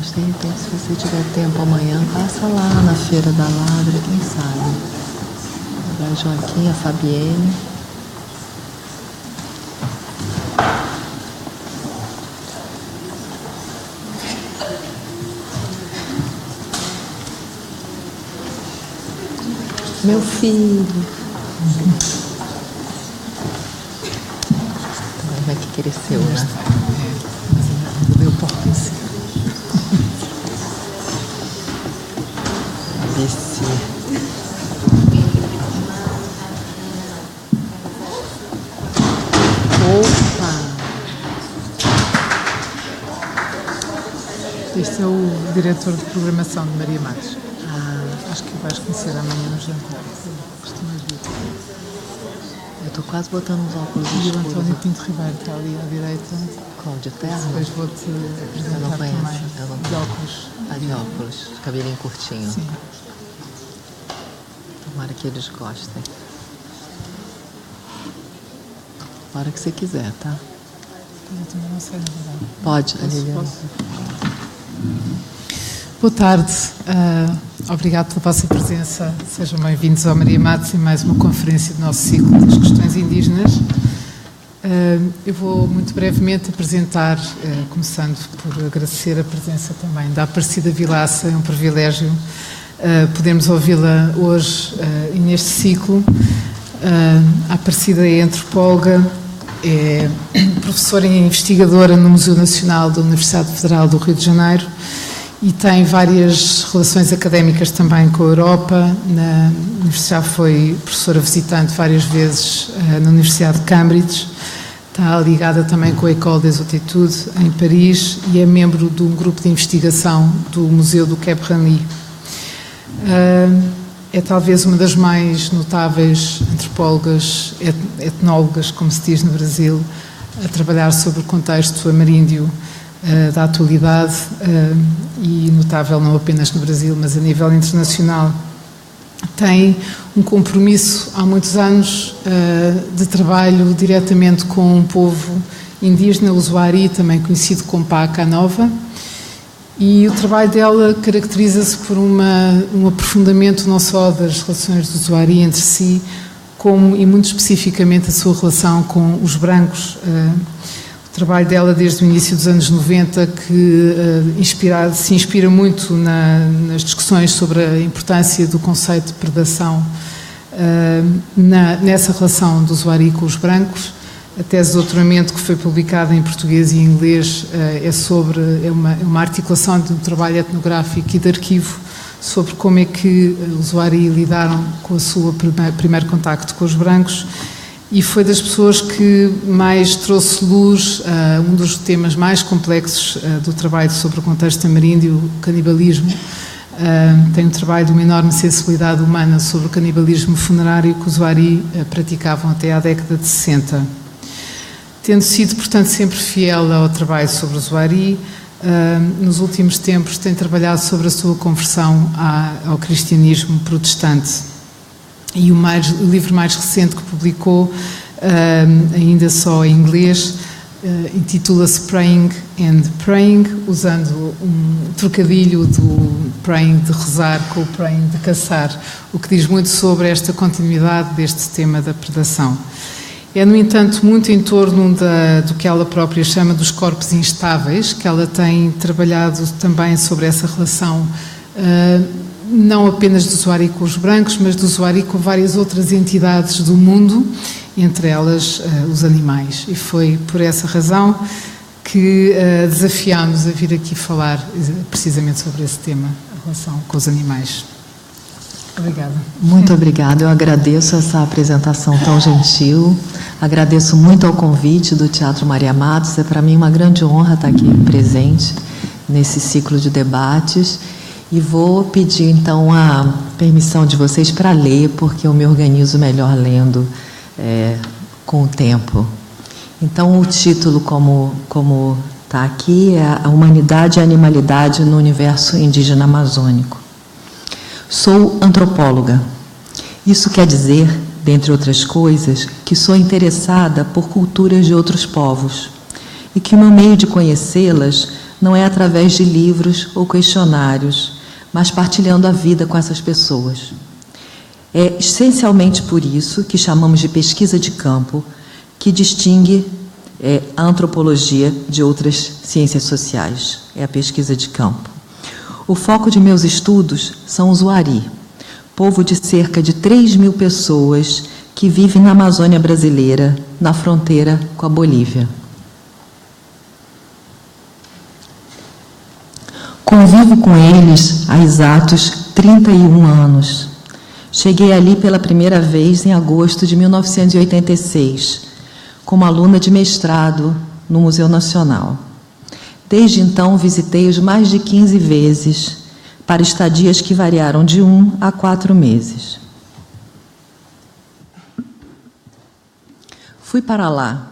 Mas de repente, se você tiver tempo amanhã, passa lá na Feira da Ladra, quem sabe? Vai Joaquim, a Fabienne. Meu filho. Vai que cresceu, né? Deu porta em si. ABC. Opa! Este é o diretor de programação de Maria Matos. Acho que vais conhecer amanhã no jantar. Costumas vir. Eu estou quase botando os óculos E o escuros. António Pinto Ribeiro está ali à direita. Cláudia Terra? Depois vou-te apresentar também. De óculos. Ah, de óculos. Cabelinho curtinho. Sim. Tomara que eles gostem. A hora que você quiser, tá? Eu também não sei, na verdade. Pode, Liliana. Posso? Boa tarde. Obrigado pela vossa presença. Sejam bem-vindos ao Maria Matos e mais uma conferência do nosso ciclo das questões indígenas. Eu vou muito brevemente apresentar, começando por agradecer a presença também da Aparecida Vilaça. É um privilégio podermos ouvi-la hoje e neste ciclo. A Aparecida é antropóloga, é professora e investigadora no Museu Nacional da Universidade Federal do Rio de Janeiro e tem várias relações académicas também com a Europa. Na Universidade foi professora visitante várias vezes na Universidade de Cambridge. Está ligada também com a École des Hautes-Études em Paris e é membro de um grupo de investigação do Museu do Quai Branly. É talvez uma das mais notáveis antropólogas, etnólogas, como se diz no Brasil, a trabalhar sobre o contexto ameríndio da atualidade e notável não apenas no Brasil, mas a nível internacional. Tem um compromisso há muitos anos de trabalho diretamente com um povo indígena, o Zuari, também conhecido como Paca Nova, e o trabalho dela caracteriza-se por um aprofundamento não só das relações do Zuari entre si, como, e muito especificamente, a sua relação com os brancos. O trabalho dela desde o início dos anos 90 que se inspira muito nas discussões sobre a importância do conceito de predação nessa relação do Zuari com os brancos. A tese de doutoramento que foi publicada em português e em inglês é uma articulação de um trabalho etnográfico e de arquivo sobre como é que os Zuari lidaram com o seu primeiro contacto com os brancos, e foi das pessoas que mais trouxe luz a um dos temas mais complexos do trabalho sobre o contexto ameríndio, o canibalismo. Tem um trabalho de uma enorme sensibilidade humana sobre o canibalismo funerário que os Zuari praticavam até à década de 60. Tendo sido, portanto, sempre fiel ao trabalho sobre o Zuari, nos últimos tempos tem trabalhado sobre a sua conversão ao cristianismo protestante. E o livro mais recente que publicou, ainda só em inglês, intitula-se Praying and Praying, usando um trocadilho do praying de rezar com o praying de caçar, o que diz muito sobre esta continuidade deste tema da predação. É, no entanto, muito em torno do que ela própria chama dos corpos instáveis, que ela tem trabalhado também sobre essa relação, não apenas do Zuari com os brancos, mas do Zuari com várias outras entidades do mundo, entre elas os animais. E foi por essa razão que desafiámos a vir aqui falar precisamente sobre esse tema, a relação com os animais. Obrigada. Muito obrigada. Eu agradeço essa apresentação tão gentil. Agradeço muito ao convite do Teatro Maria Matos. É para mim uma grande honra estar aqui presente nesse ciclo de debates. E vou pedir, então, a permissão de vocês para ler, porque eu me organizo melhor lendo com o tempo. Então, o título, como está aqui, é A Humanidade e a Animalidade no Universo Indígena Amazônico. Sou antropóloga. Isso quer dizer, dentre outras coisas, que sou interessada por culturas de outros povos e que o meu meio de conhecê-las não é através de livros ou questionários, mas partilhando a vida com essas pessoas. É essencialmente por isso que chamamos de pesquisa de campo, que distingue a antropologia de outras ciências sociais. É a pesquisa de campo. O foco de meus estudos são os Wari, povo de cerca de 3.000 pessoas que vivem na Amazônia brasileira, na fronteira com a Bolívia. Convivo com eles há exatos 31 anos. Cheguei ali pela primeira vez em agosto de 1986, como aluna de mestrado no Museu Nacional. Desde então, visitei-os mais de 15 vezes, para estadias que variaram de 1 a 4 meses. Fui para lá,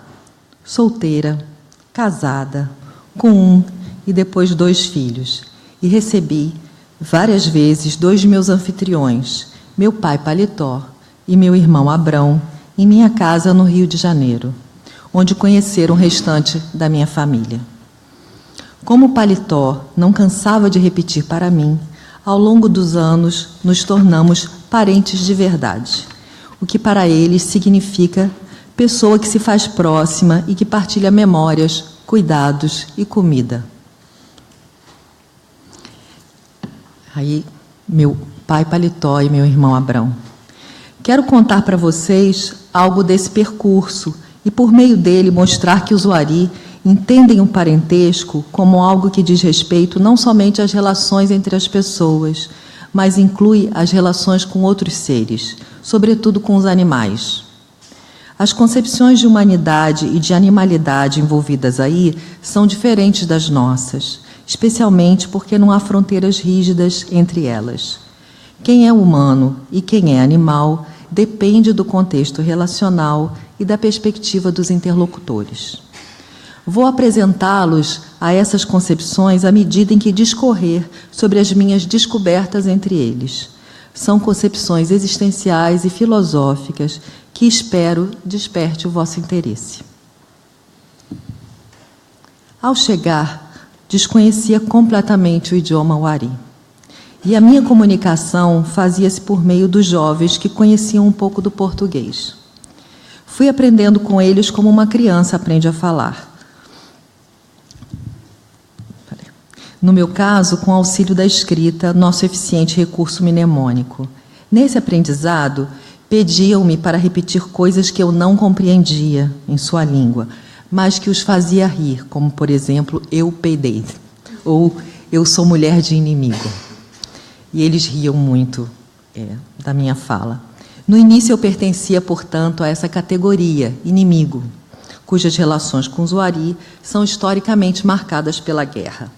solteira, casada, com 1 e depois 2 filhos, e recebi várias vezes 2 de meus anfitriões, meu pai Paletó e meu irmão Abrão, em minha casa no Rio de Janeiro, onde conheceram o restante da minha família. Como o Paletó não cansava de repetir para mim, ao longo dos anos nos tornamos parentes de verdade, o que para eles significa pessoa que se faz próxima e que partilha memórias, cuidados e comida. Aí, meu pai Paletó e meu irmão Abrão. Quero contar para vocês algo desse percurso e, por meio dele, mostrar que os Wari entendem o parentesco como algo que diz respeito não somente às relações entre as pessoas, mas inclui as relações com outros seres, sobretudo com os animais. As concepções de humanidade e de animalidade envolvidas aí são diferentes das nossas, especialmente porque não há fronteiras rígidas entre elas. Quem é humano e quem é animal depende do contexto relacional e da perspectiva dos interlocutores. Vou apresentá-los a essas concepções à medida em que discorrer sobre as minhas descobertas entre eles. São concepções existenciais e filosóficas que espero desperte o vosso interesse. Ao chegar, desconhecia completamente o idioma Wari. E a minha comunicação fazia-se por meio dos jovens que conheciam um pouco do português. Fui aprendendo com eles como uma criança aprende a falar. No meu caso, com auxílio da escrita, nosso eficiente recurso mnemônico. Nesse aprendizado, pediam-me para repetir coisas que eu não compreendia em sua língua, mas que os fazia rir, como, por exemplo, eu peidei, ou eu sou mulher de inimigo. E eles riam muito da minha fala. No início eu pertencia, portanto, a essa categoria, inimigo, cujas relações com os Wari são historicamente marcadas pela guerra.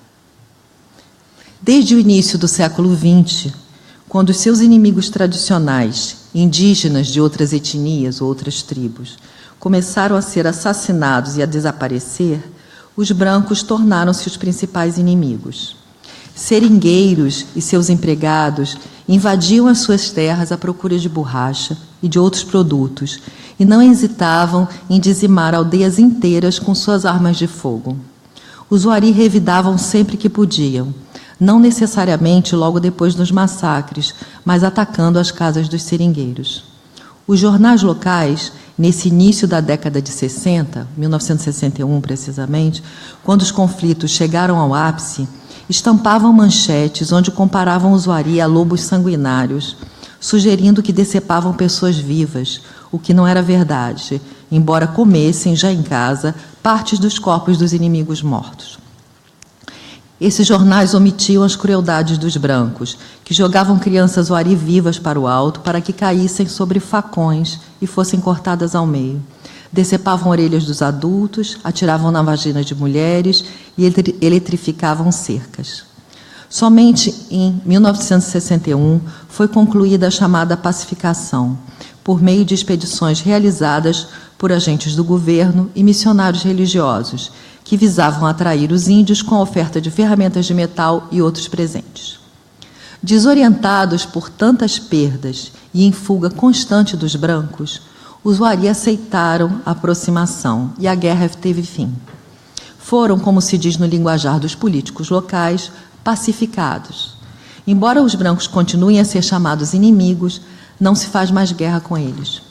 Desde o início do século XX, quando os seus inimigos tradicionais, indígenas de outras etnias ou outras tribos, começaram a ser assassinados e a desaparecer, os brancos tornaram-se os principais inimigos. Seringueiros e seus empregados invadiam as suas terras à procura de borracha e de outros produtos e não hesitavam em dizimar aldeias inteiras com suas armas de fogo. Os Wari revidavam sempre que podiam, não necessariamente logo depois dos massacres, mas atacando as casas dos seringueiros. Os jornais locais, nesse início da década de 60, 1961 precisamente, quando os conflitos chegaram ao ápice, estampavam manchetes onde comparavam os Wari a lobos sanguinários, sugerindo que decepavam pessoas vivas, o que não era verdade, embora comessem já em casa partes dos corpos dos inimigos mortos. Esses jornais omitiam as crueldades dos brancos, que jogavam crianças Wari vivas para o alto para que caíssem sobre facões e fossem cortadas ao meio. Decepavam orelhas dos adultos, atiravam na vagina de mulheres e eletrificavam cercas. Somente em 1961 foi concluída a chamada pacificação, por meio de expedições realizadas por agentes do governo e missionários religiosos, que visavam atrair os índios com a oferta de ferramentas de metal e outros presentes. Desorientados por tantas perdas e em fuga constante dos brancos, os Wari aceitaram a aproximação e a guerra teve fim. foram, como se diz no linguajar dos políticos locais, pacificados. Embora os brancos continuem a ser chamados inimigos, não se faz mais guerra com eles.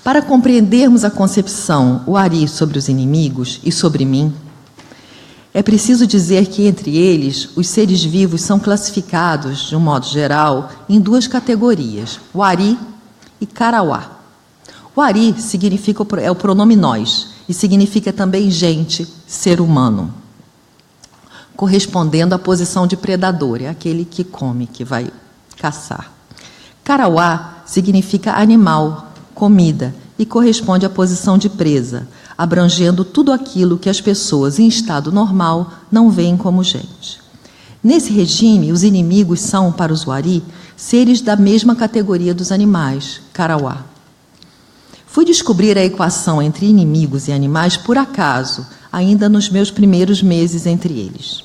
Para compreendermos a concepção Wari sobre os inimigos e sobre mim, é preciso dizer que, entre eles, os seres vivos são classificados, de um modo geral, em duas categorias, Wari e Karawá. Wari é o pronome nós, e significa também gente, ser humano, correspondendo à posição de predador, é aquele que come, que vai caçar. Karawá significa animal, comida, e corresponde à posição de presa, abrangendo tudo aquilo que as pessoas em estado normal não veem como gente. Nesse regime, os inimigos são, para os Wari, seres da mesma categoria dos animais, Karawá. Fui descobrir a equação entre inimigos e animais por acaso, ainda nos meus primeiros meses entre eles.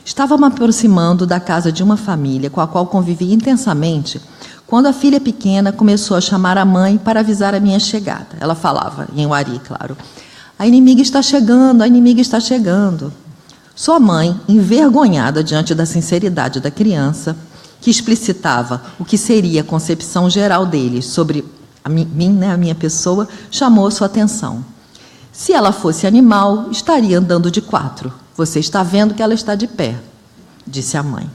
Estava me aproximando da casa de uma família com a qual convivi intensamente, quando a filha pequena começou a chamar a mãe para avisar a minha chegada. Ela falava, em Wari, claro, a inimiga está chegando, a inimiga está chegando. Sua mãe, envergonhada diante da sinceridade da criança, que explicitava o que seria a concepção geral deles sobre a minha pessoa, chamou sua atenção. Se ela fosse animal, estaria andando de 4. Você está vendo que ela está de pé, disse a mãe.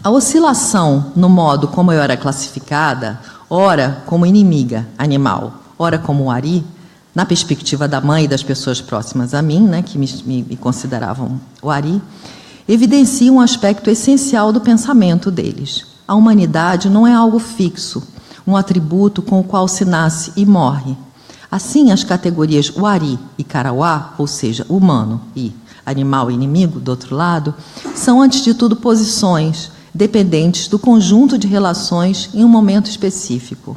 A oscilação no modo como eu era classificada, ora como inimiga, animal, ora como Wari, na perspectiva da mãe e das pessoas próximas a mim, que me consideravam Wari, evidencia um aspecto essencial do pensamento deles. A humanidade não é algo fixo, um atributo com o qual se nasce e morre. Assim, as categorias Wari e Karawá, ou seja, humano e animal e inimigo, do outro lado, são, antes de tudo, posições dependentes do conjunto de relações em um momento específico.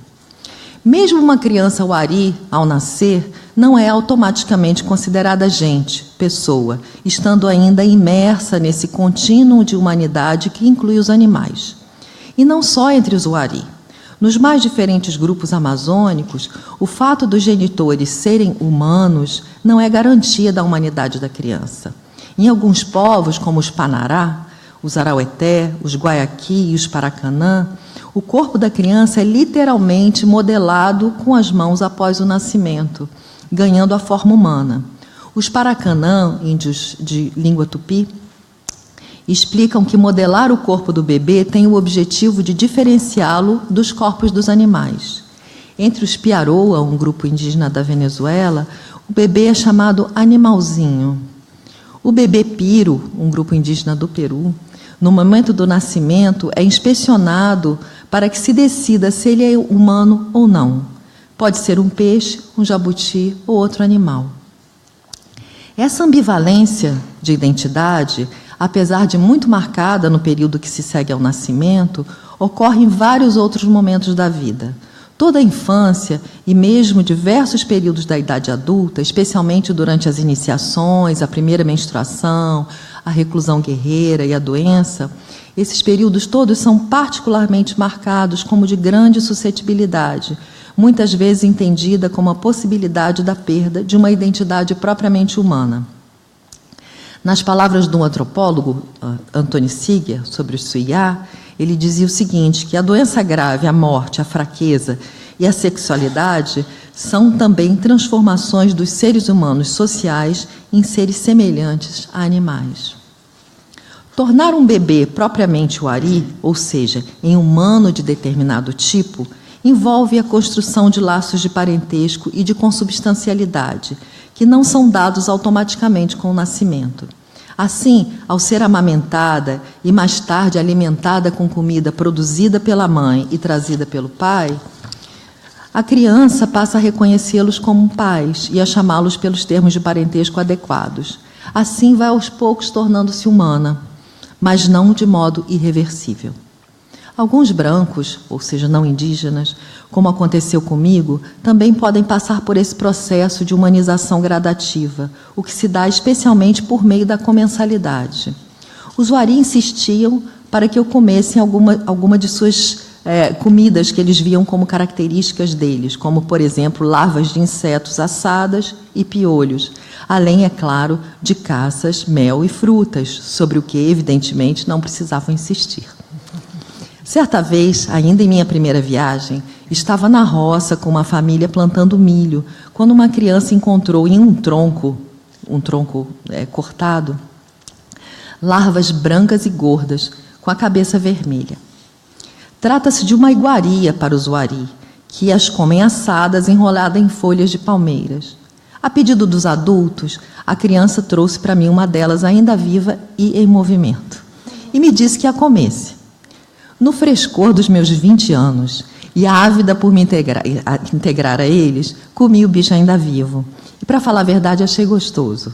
Mesmo uma criança Wari, ao nascer, não é automaticamente considerada gente, pessoa, estando ainda imersa nesse contínuo de humanidade que inclui os animais. E não só entre os Wari. Nos mais diferentes grupos amazônicos, o fato dos genitores serem humanos não é garantia da humanidade da criança. Em alguns povos, como os Panará, os Araueté, os Guaiaqui e os Paracanã, o corpo da criança é literalmente modelado com as mãos após o nascimento, ganhando a forma humana. Os Paracanã, índios de língua tupi, explicam que modelar o corpo do bebê tem o objetivo de diferenciá-lo dos corpos dos animais. Entre os Piaroa, um grupo indígena da Venezuela, o bebê é chamado animalzinho. O bebê Piro, um grupo indígena do Peru, no momento do nascimento, é inspecionado para que se decida se ele é humano ou não. Pode ser um peixe, um jabuti ou outro animal. Essa ambivalência de identidade, apesar de muito marcada no período que se segue ao nascimento, ocorre em vários outros momentos da vida. Toda a infância e mesmo diversos períodos da idade adulta, especialmente durante as iniciações, a primeira menstruação, a reclusão guerreira e a doença, esses períodos todos são particularmente marcados como de grande suscetibilidade, muitas vezes entendida como a possibilidade da perda de uma identidade propriamente humana. Nas palavras de um antropólogo, Antoni Sigia, sobre os Suiá, ele dizia o seguinte, que a doença grave, a morte, a fraqueza e a sexualidade são também transformações dos seres humanos sociais em seres semelhantes a animais. Tornar um bebê propriamente Wari, ou seja, em humano de determinado tipo, envolve a construção de laços de parentesco e de consubstancialidade, que não são dados automaticamente com o nascimento. Assim, ao ser amamentada e mais tarde alimentada com comida produzida pela mãe e trazida pelo pai, a criança passa a reconhecê-los como pais e a chamá-los pelos termos de parentesco adequados. Assim vai aos poucos tornando-se humana, mas não de modo irreversível. Alguns brancos, ou seja, não indígenas, como aconteceu comigo, também podem passar por esse processo de humanização gradativa, o que se dá especialmente por meio da comensalidade. Os Wari insistiam para que eu comesse alguma de suas comidas que eles viam como características deles, como, por exemplo, larvas de insetos assadas e piolhos, além, é claro, de caças, mel e frutas, sobre o que, evidentemente, não precisavam insistir. Certa vez, ainda em minha primeira viagem, estava na roça com uma família plantando milho, quando uma criança encontrou em um tronco cortado, larvas brancas e gordas, com a cabeça vermelha. Trata-se de uma iguaria para os uari, que as comem assadas, enroladas em folhas de palmeiras. A pedido dos adultos, a criança trouxe para mim uma delas ainda viva e em movimento, e me disse que a comesse. No frescor dos meus 20 anos, e ávida por me integrar a eles, comi o bicho ainda vivo. E, para falar a verdade, achei gostoso,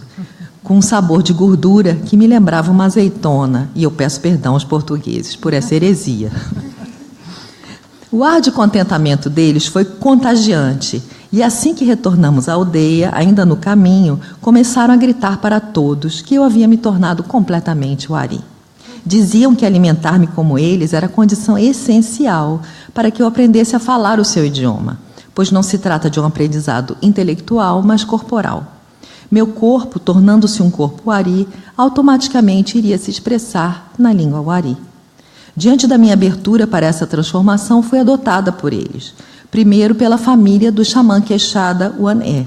com um sabor de gordura que me lembrava uma azeitona, e eu peço perdão aos portugueses por essa heresia. O ar de contentamento deles foi contagiante, e assim que retornamos à aldeia, ainda no caminho, começaram a gritar para todos que eu havia me tornado completamente uari. Diziam que alimentar-me como eles era condição essencial para que eu aprendesse a falar o seu idioma, pois não se trata de um aprendizado intelectual, mas corporal. Meu corpo, tornando-se um corpo uari, automaticamente iria se expressar na língua uari. Diante da minha abertura para essa transformação, fui adotada por eles, primeiro pela família do xamã queixada Uané,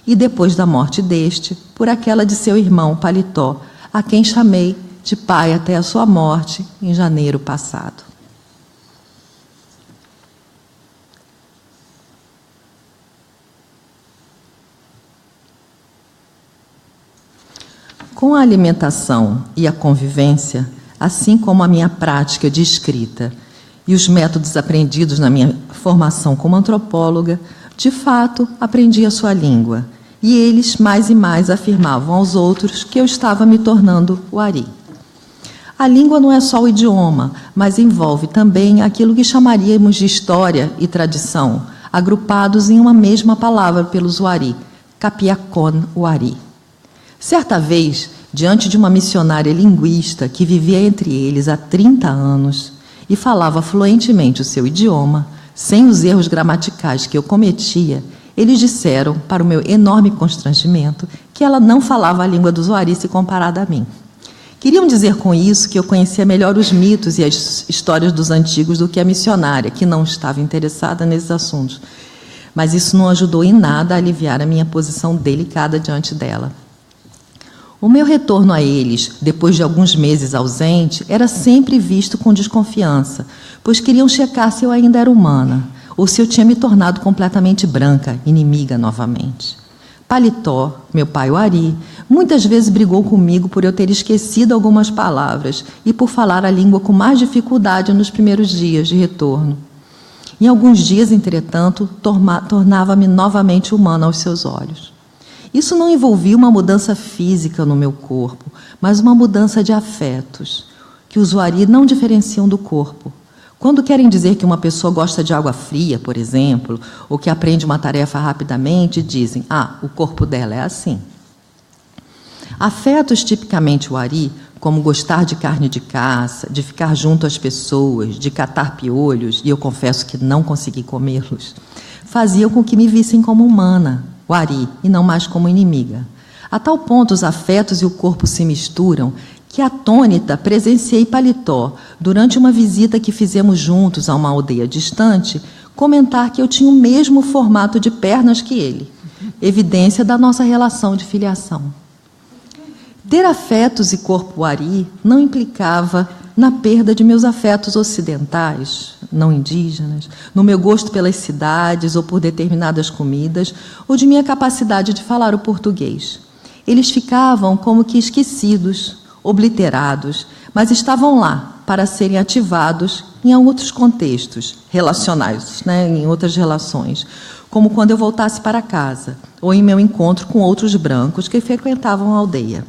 e depois da morte deste, por aquela de seu irmão Paletó, a quem chamei de pai até a sua morte em janeiro passado. Com a alimentação e a convivência, assim como a minha prática de escrita e os métodos aprendidos na minha formação como antropóloga, de fato, aprendi a sua língua, e eles mais e mais afirmavam aos outros que eu estava me tornando uari. A língua não é só o idioma, mas envolve também aquilo que chamaríamos de história e tradição, agrupados em uma mesma palavra pelos uari, Capiacon uari. Certa vez, diante de uma missionária linguista que vivia entre eles há 30 anos e falava fluentemente o seu idioma, sem os erros gramaticais que eu cometia, eles disseram, para o meu enorme constrangimento, que ela não falava a língua dos uari se comparada a mim. Queriam dizer com isso que eu conhecia melhor os mitos e as histórias dos antigos do que a missionária, que não estava interessada nesses assuntos. Mas isso não ajudou em nada a aliviar a minha posição delicada diante dela. O meu retorno a eles, depois de alguns meses ausente, era sempre visto com desconfiança, pois queriam checar se eu ainda era humana, ou se eu tinha me tornado completamente branca, inimiga novamente. Paletó, meu pai uari, muitas vezes brigou comigo por eu ter esquecido algumas palavras e por falar a língua com mais dificuldade nos primeiros dias de retorno. Em alguns dias, entretanto, tornava-me novamente humana aos seus olhos. Isso não envolvia uma mudança física no meu corpo, mas uma mudança de afetos, que os uari não diferenciam do corpo. Quando querem dizer que uma pessoa gosta de água fria, por exemplo, ou que aprende uma tarefa rapidamente, dizem, o corpo dela é assim. Afetos tipicamente uari, como gostar de carne de caça, de ficar junto às pessoas, de catar piolhos, e eu confesso que não consegui comê-los, faziam com que me vissem como humana, uari, e não mais como inimiga. A tal ponto os afetos e o corpo se misturam que, atônita, presenciei Paletó, durante uma visita que fizemos juntos a uma aldeia distante, comentar que eu tinha o mesmo formato de pernas que ele, evidência da nossa relação de filiação. Ter afetos e corpo uari não implicava na perda de meus afetos ocidentais, não indígenas, no meu gosto pelas cidades ou por determinadas comidas, ou de minha capacidade de falar o português. Eles ficavam como que esquecidos, obliterados, mas estavam lá para serem ativados em outros contextos relacionais, em outras relações, como quando eu voltasse para casa, ou em meu encontro com outros brancos que frequentavam a aldeia.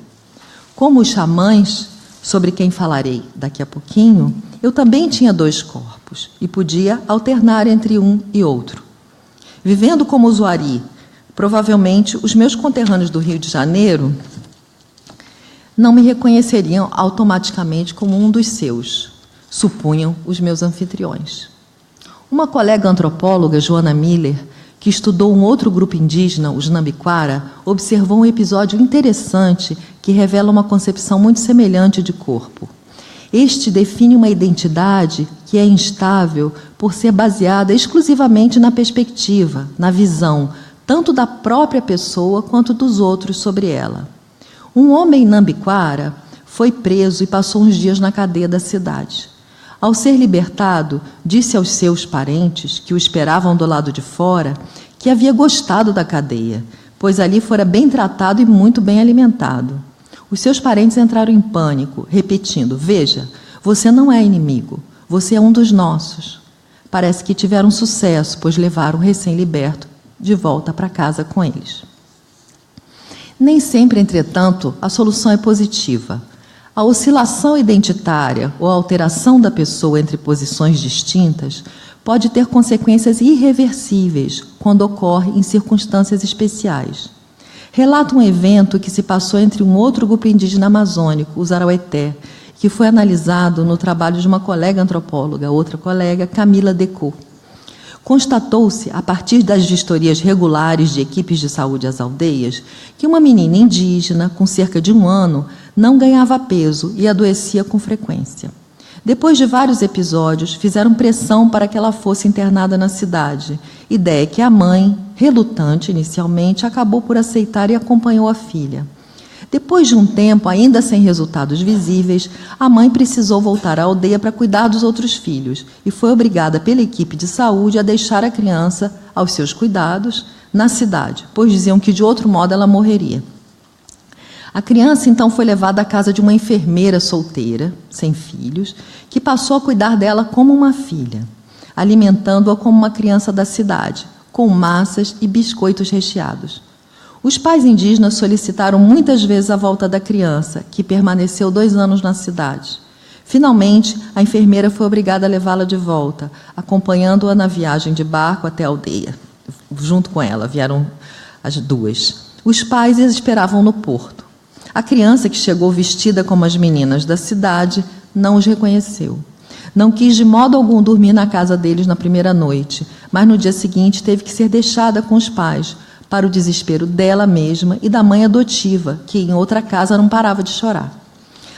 Como os xamãs, sobre quem falarei daqui a pouquinho, eu também tinha 2 corpos e podia alternar entre um e outro. Vivendo como uari, provavelmente os meus conterrâneos do Rio de Janeiro não me reconheceriam automaticamente como um dos seus, supunham os meus anfitriões. Uma colega antropóloga, Joana Miller, que estudou um outro grupo indígena, os Nambiquara, observou um episódio interessante que revela uma concepção muito semelhante de corpo. Este define uma identidade que é instável por ser baseada exclusivamente na perspectiva, na visão, tanto da própria pessoa quanto dos outros sobre ela. Um homem nambiquara foi preso e passou uns dias na cadeia da cidade. Ao ser libertado, disse aos seus parentes, que o esperavam do lado de fora, que havia gostado da cadeia, pois ali fora bem tratado e muito bem alimentado. Os seus parentes entraram em pânico, repetindo: veja, você não é inimigo, você é um dos nossos. Parece que tiveram sucesso, pois levaram o recém-liberto de volta para casa com eles. Nem sempre, entretanto, a solução é positiva. A oscilação identitária ou a alteração da pessoa entre posições distintas pode ter consequências irreversíveis quando ocorre em circunstâncias especiais. Relata um evento que se passou entre um outro grupo indígena amazônico, os Araueté, que foi analisado no trabalho de uma colega antropóloga, outra colega, Camila Decaux. Constatou-se, a partir das vistorias regulares de equipes de saúde às aldeias, que uma menina indígena, com cerca de 1 ano, não ganhava peso e adoecia com frequência. Depois de vários episódios, fizeram pressão para que ela fosse internada na cidade, ideia que a mãe, relutante inicialmente, acabou por aceitar e acompanhou a filha. Depois de um tempo, ainda sem resultados visíveis, a mãe precisou voltar à aldeia para cuidar dos outros filhos e foi obrigada pela equipe de saúde a deixar a criança aos seus cuidados na cidade, pois diziam que de outro modo ela morreria. A criança, então, foi levada à casa de uma enfermeira solteira, sem filhos, que passou a cuidar dela como uma filha, alimentando-a como uma criança da cidade, com massas e biscoitos recheados. Os pais indígenas solicitaram muitas vezes a volta da criança, que permaneceu 2 anos na cidade. Finalmente, a enfermeira foi obrigada a levá-la de volta, acompanhando-a na viagem de barco até a aldeia. Junto com ela, vieram as duas. Os pais as esperavam no porto. A criança, que chegou vestida como as meninas da cidade, não os reconheceu. Não quis de modo algum dormir na casa deles na primeira noite, mas no dia seguinte teve que ser deixada com os pais, para o desespero dela mesma e da mãe adotiva, que em outra casa não parava de chorar.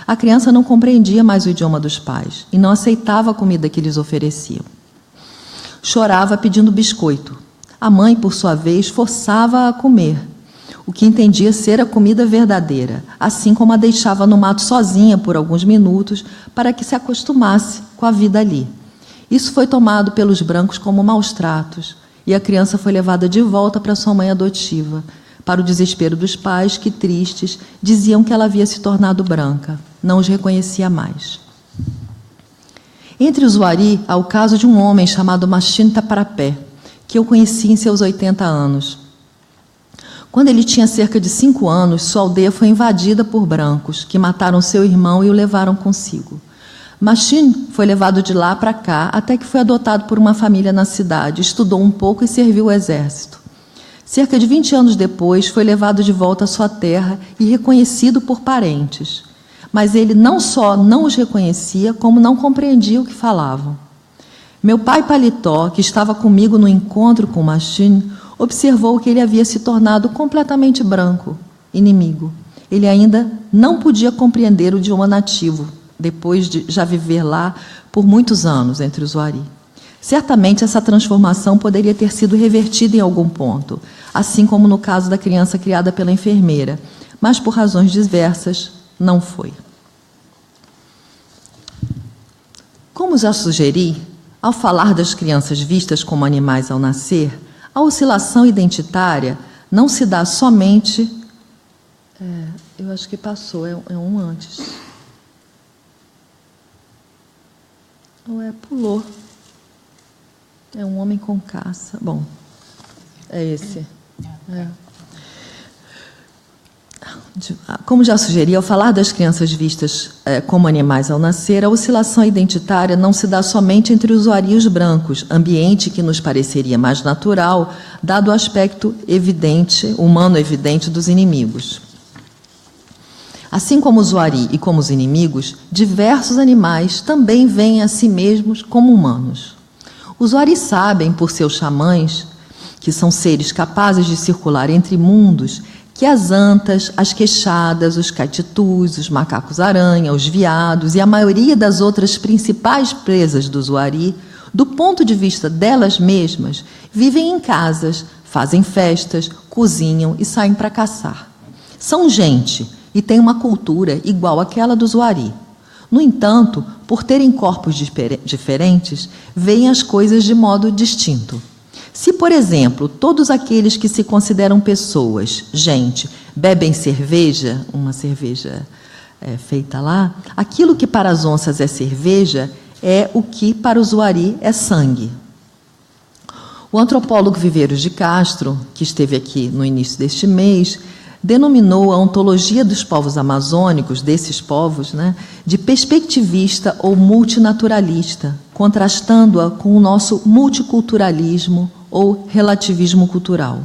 A criança não compreendia mais o idioma dos pais e não aceitava a comida que lhes ofereciam. Chorava pedindo biscoito. A mãe, por sua vez, forçava-a a comer, o que entendia ser a comida verdadeira, assim como a deixava no mato sozinha por alguns minutos para que se acostumasse com a vida ali. Isso foi tomado pelos brancos como maus tratos, e a criança foi levada de volta para sua mãe adotiva, para o desespero dos pais, que, tristes, diziam que ela havia se tornado branca, não os reconhecia mais. Entre os Wari, há o caso de um homem chamado Machine Taparapé, que eu conheci em seus 80 anos. Quando ele tinha cerca de 5 anos, sua aldeia foi invadida por brancos, que mataram seu irmão e o levaram consigo. Machine foi levado de lá para cá, até que foi adotado por uma família na cidade, estudou um pouco e serviu o exército. Cerca de 20 anos depois, foi levado de volta à sua terra e reconhecido por parentes. Mas ele não só não os reconhecia, como não compreendia o que falavam. Meu pai Paletó, que estava comigo no encontro com Machine, observou que ele havia se tornado completamente branco, inimigo. Ele ainda não podia compreender o idioma nativo, depois de já viver lá por muitos anos entre os Wari. Certamente essa transformação poderia ter sido revertida em algum ponto, assim como no caso da criança criada pela enfermeira, mas por razões diversas não foi. Como já sugeri, ao falar das crianças vistas como animais ao nascer, a oscilação identitária não se dá somente... eu acho que passou, é um antes. Pulou. É um homem com caça. Bom, é esse. Como já sugeri, ao falar das crianças vistas como animais ao nascer, a oscilação identitária não se dá somente entre os Wari e os brancos, ambiente que nos pareceria mais natural, dado o aspecto evidente, humano evidente dos inimigos. Assim como os Wari e como os inimigos, diversos animais também veem a si mesmos como humanos. Os Wari sabem, por seus xamãs, que são seres capazes de circular entre mundos, que as antas, as queixadas, os caititus, os macacos-aranha, os veados e a maioria das outras principais presas dos Wari, do ponto de vista delas mesmas, vivem em casas, fazem festas, cozinham e saem para caçar. São gente e têm uma cultura igual àquela dos Wari. No entanto, por terem corpos diferentes, veem as coisas de modo distinto. Se, por exemplo, todos aqueles que se consideram pessoas, gente, bebem cerveja, uma cerveja feita lá, aquilo que para as onças é cerveja é o que para os Wari é sangue. O antropólogo Viveiros de Castro, que esteve aqui no início deste mês, denominou a ontologia dos povos amazônicos, desses povos, de perspectivista ou multinaturalista, contrastando-a com o nosso multiculturalismo ou relativismo cultural.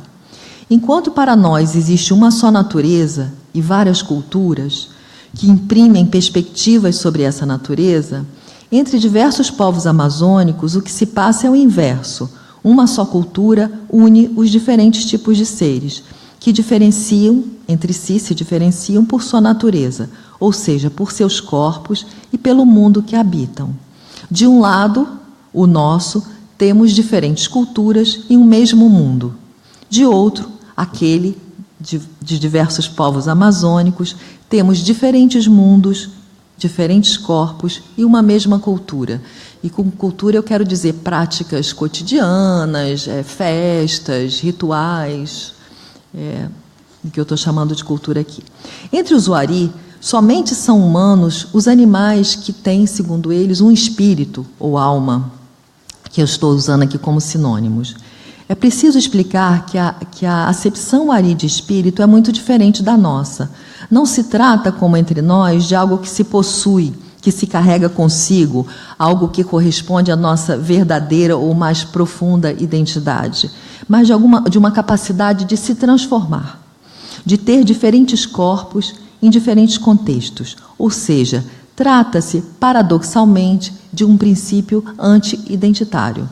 Enquanto para nós existe uma só natureza e várias culturas que imprimem perspectivas sobre essa natureza, entre diversos povos amazônicos o que se passa é o inverso. Uma só cultura une os diferentes tipos de seres, que diferenciam entre si, se diferenciam por sua natureza, ou seja, por seus corpos e pelo mundo que habitam. De um lado, o nosso, temos diferentes culturas em um mesmo mundo. De outro, aquele de diversos povos amazônicos, temos diferentes mundos, diferentes corpos e uma mesma cultura. E com cultura eu quero dizer práticas cotidianas, festas, rituais, o que eu estou chamando de cultura aqui. Entre os Wari, somente são humanos os animais que têm, segundo eles, um espírito ou alma, que eu estou usando aqui como sinônimos. É preciso explicar que a acepção Wari de espírito é muito diferente da nossa. Não se trata, como entre nós, de algo que se possui, que se carrega consigo, algo que corresponde à nossa verdadeira ou mais profunda identidade, mas de uma capacidade de se transformar, de ter diferentes corpos em diferentes contextos, ou seja, trata-se, paradoxalmente, de um princípio anti-identitário.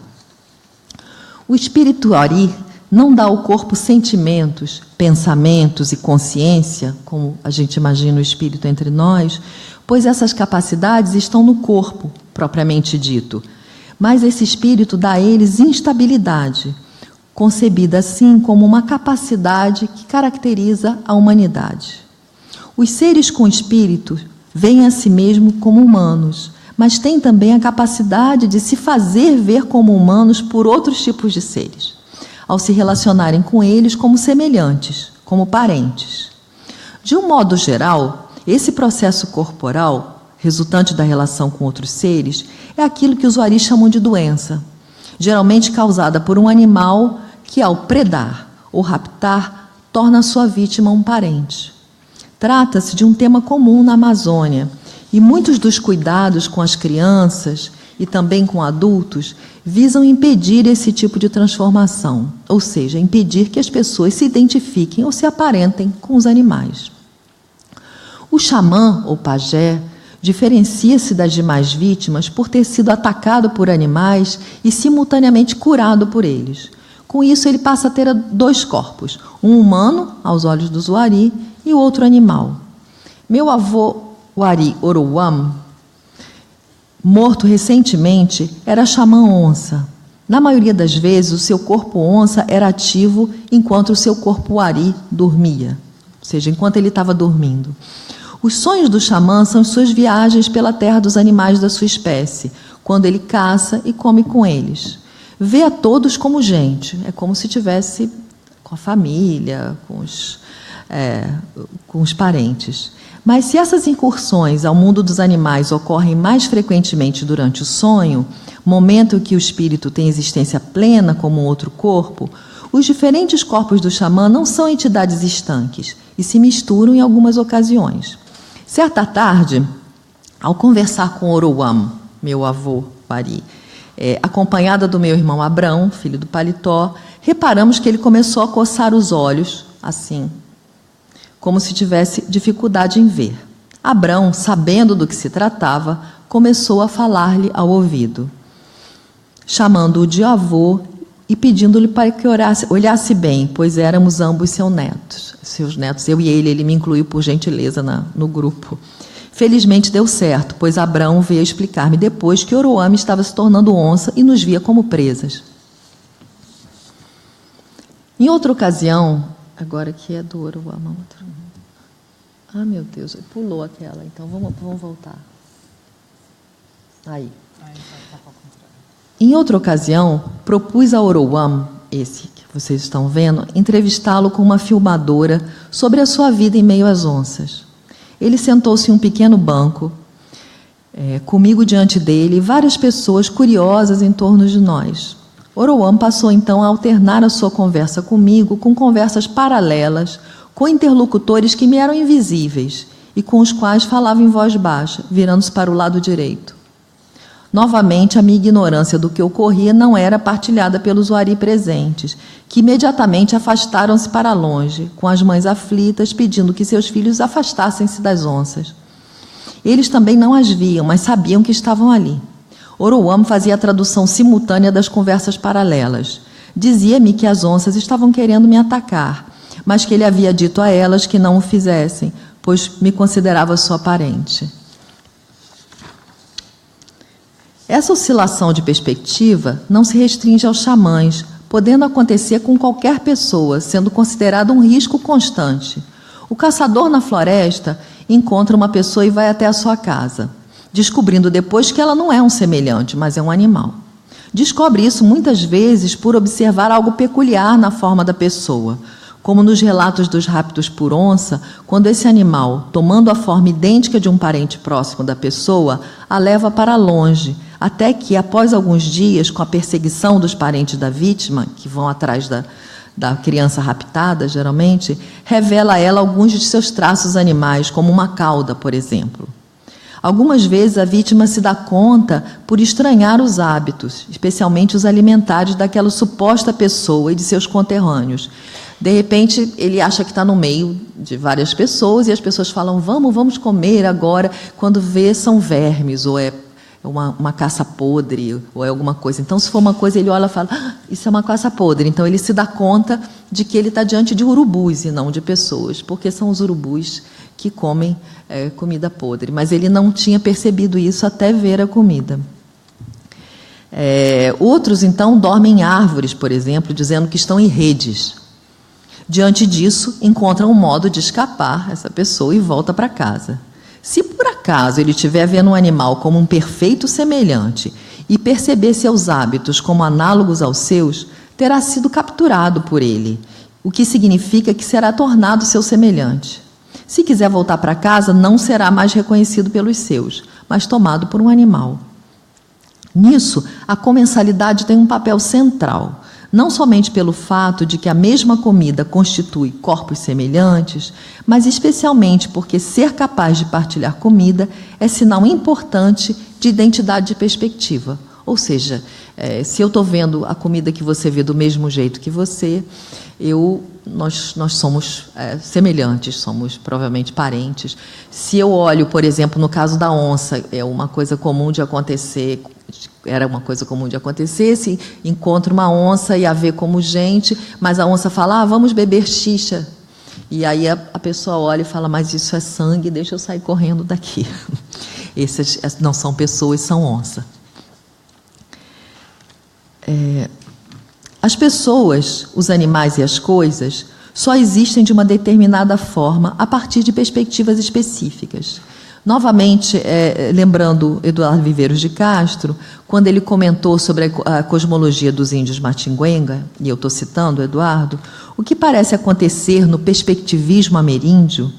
O espírito Wari não dá ao corpo sentimentos, pensamentos e consciência, como a gente imagina o espírito entre nós, pois essas capacidades estão no corpo, propriamente dito. Mas esse espírito dá a eles instabilidade, concebida assim como uma capacidade que caracteriza a humanidade. Os seres com espírito veem a si mesmos como humanos, mas têm também a capacidade de se fazer ver como humanos por outros tipos de seres, ao se relacionarem com eles como semelhantes, como parentes. De um modo geral, esse processo corporal, resultante da relação com outros seres, é aquilo que os Wari chamam de doença, geralmente causada por um animal que, ao predar ou raptar, torna a sua vítima um parente. Trata-se de um tema comum na Amazônia, e muitos dos cuidados com as crianças e também com adultos visam impedir esse tipo de transformação, ou seja, impedir que as pessoas se identifiquem ou se aparentem com os animais. O xamã, ou pajé, diferencia-se das demais vítimas por ter sido atacado por animais e simultaneamente curado por eles. Com isso, ele passa a ter dois corpos, um humano, aos olhos dos Wari, e outro animal. Meu avô Wari Orowam, morto recentemente, era xamã onça. Na maioria das vezes, o seu corpo onça era ativo enquanto o seu corpo Wari dormia, ou seja, enquanto ele estava dormindo. Os sonhos do xamã são suas viagens pela terra dos animais da sua espécie, quando ele caça e come com eles. Vê a todos como gente, é como se estivesse com a família, com os parentes. Mas se essas incursões ao mundo dos animais ocorrem mais frequentemente durante o sonho, momento em que o espírito tem existência plena como um outro corpo, os diferentes corpos do xamã não são entidades estanques e se misturam em algumas ocasiões. Certa tarde, ao conversar com Orowam, meu avô Wari, acompanhada do meu irmão Abrão, filho do paletó, reparamos que ele começou a coçar os olhos, assim, como se tivesse dificuldade em ver. Abrão, sabendo do que se tratava, começou a falar-lhe ao ouvido. chamando-o de avô e pedindo-lhe para que olhasse bem, pois éramos ambos seus netos, eu e ele me incluiu por gentileza no grupo. Felizmente deu certo, pois Abrão veio explicar-me depois que Oroame estava se tornando onça e nos via como presas. Em outra ocasião, agora que é do Oroame, meu Deus, pulou aquela, então vamos voltar. Aí. Em outra ocasião, propus a Oroame, esse que vocês estão vendo, entrevistá-lo com uma filmadora sobre a sua vida em meio às onças. Ele sentou-se em um pequeno banco, comigo diante dele, e várias pessoas curiosas em torno de nós. Oroame passou então a alternar a sua conversa comigo com conversas paralelas, com interlocutores que me eram invisíveis e com os quais falava em voz baixa, virando-se para o lado direito. Novamente, a minha ignorância do que ocorria não era partilhada pelos uari presentes, que imediatamente afastaram-se para longe, com as mães aflitas, pedindo que seus filhos afastassem-se das onças. Eles também não as viam, mas sabiam que estavam ali. Oroame fazia a tradução simultânea das conversas paralelas. Dizia-me que as onças estavam querendo me atacar, mas que ele havia dito a elas que não o fizessem, pois me considerava sua parente. Essa oscilação de perspectiva não se restringe aos xamãs, podendo acontecer com qualquer pessoa, sendo considerado um risco constante. O caçador na floresta encontra uma pessoa e vai até a sua casa, descobrindo depois que ela não é um semelhante, mas é um animal. Descobre isso muitas vezes por observar algo peculiar na forma da pessoa, como nos relatos dos raptos por onça, quando esse animal, tomando a forma idêntica de um parente próximo da pessoa, a leva para longe, até que, após alguns dias, com a perseguição dos parentes da vítima, que vão atrás da criança raptada, geralmente, revela a ela alguns de seus traços animais, como uma cauda, por exemplo. Algumas vezes a vítima se dá conta por estranhar os hábitos, especialmente os alimentares daquela suposta pessoa e de seus conterrâneos. De repente, ele acha que está no meio de várias pessoas e as pessoas falam, vamos comer agora, quando vê são vermes, ou é uma caça podre, ou é alguma coisa. Então, se for uma coisa, ele olha e fala, isso é uma caça podre. Então, ele se dá conta de que ele está diante de urubus e não de pessoas, porque são os urubus que comem comida podre. Mas ele não tinha percebido isso até ver a comida. Outros, então, dormem em árvores, por exemplo, dizendo que estão em redes. Diante disso, encontra um modo de escapar essa pessoa e volta para casa. Se por acaso ele estiver vendo um animal como um perfeito semelhante e perceber seus hábitos como análogos aos seus, terá sido capturado por ele, o que significa que será tornado seu semelhante. Se quiser voltar para casa, não será mais reconhecido pelos seus, mas tomado por um animal. Nisso, a comensalidade tem um papel central, não somente pelo fato de que a mesma comida constitui corpos semelhantes, mas especialmente porque ser capaz de partilhar comida é sinal importante de identidade de perspectiva. Ou seja, se eu estou vendo a comida que você vê do mesmo jeito que você, nós somos semelhantes, somos provavelmente parentes. Se eu olho, por exemplo, no caso da onça, era uma coisa comum de acontecer, se encontra uma onça e a vê como gente, mas a onça fala, vamos beber xixa. E aí a pessoa olha e fala, mas isso é sangue, deixa eu sair correndo daqui. Essas não são pessoas, são onça. As pessoas, os animais e as coisas só existem de uma determinada forma a partir de perspectivas específicas. Novamente, lembrando Eduardo Viveiros de Castro, quando ele comentou sobre a cosmologia dos índios Matinguenga, e eu estou citando Eduardo, o que parece acontecer no perspectivismo ameríndio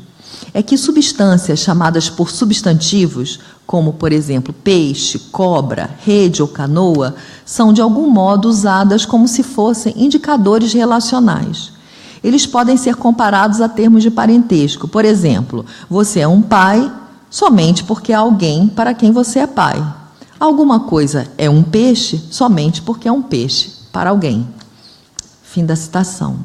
é que substâncias chamadas por substantivos, como, por exemplo, peixe, cobra, rede ou canoa, são de algum modo usadas como se fossem indicadores relacionais. Eles podem ser comparados a termos de parentesco. Por exemplo, você é um pai somente porque há alguém para quem você é pai. Alguma coisa é um peixe somente porque é um peixe para alguém. Fim da citação.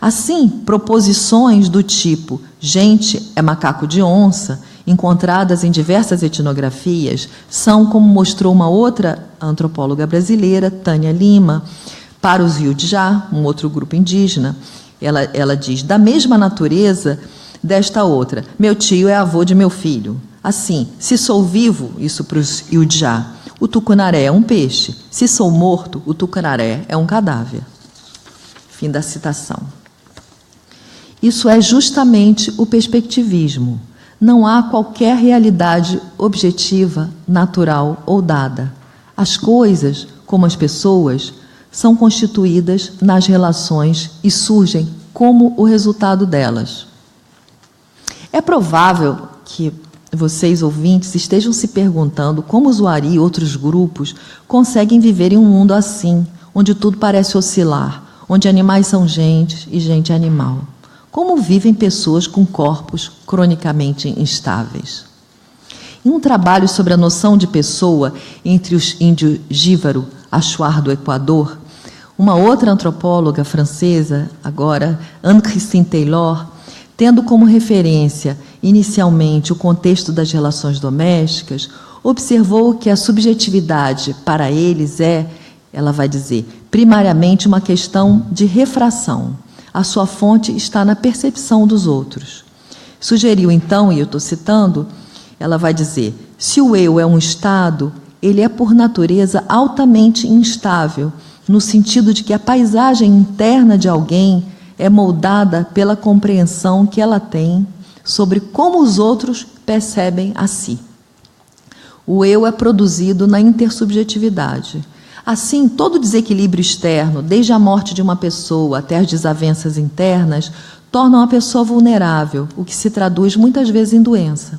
Assim, proposições do tipo gente é macaco de onça encontradas em diversas etnografias, são, como mostrou uma outra antropóloga brasileira, Tânia Lima, para os Yudjá, um outro grupo indígena. Ela diz, da mesma natureza desta outra, meu tio é avô de meu filho. Assim, se sou vivo, isso para os Yudjá, o tucunaré é um peixe. Se sou morto, o tucunaré é um cadáver. Fim da citação. Isso é justamente o perspectivismo. Não há qualquer realidade objetiva, natural ou dada. As coisas, como as pessoas, são constituídas nas relações e surgem como o resultado delas. É provável que vocês, ouvintes, estejam se perguntando como Zuari e outros grupos conseguem viver em um mundo assim, onde tudo parece oscilar, onde animais são gente e gente é animal. Como vivem pessoas com corpos cronicamente instáveis? Em um trabalho sobre a noção de pessoa entre os índios Jívaro, Achuar do Equador, uma outra antropóloga francesa, agora Anne-Christine Taylor, tendo como referência inicialmente o contexto das relações domésticas, observou que a subjetividade para eles ela vai dizer, primariamente uma questão de refração. A sua fonte está na percepção dos outros. Sugeriu então, e eu estou citando, ela vai dizer, se o eu é um estado, ele é por natureza altamente instável, no sentido de que a paisagem interna de alguém é moldada pela compreensão que ela tem sobre como os outros percebem a si. O eu é produzido na intersubjetividade. Assim, todo desequilíbrio externo, desde a morte de uma pessoa até as desavenças internas, tornam a pessoa vulnerável, o que se traduz muitas vezes em doença.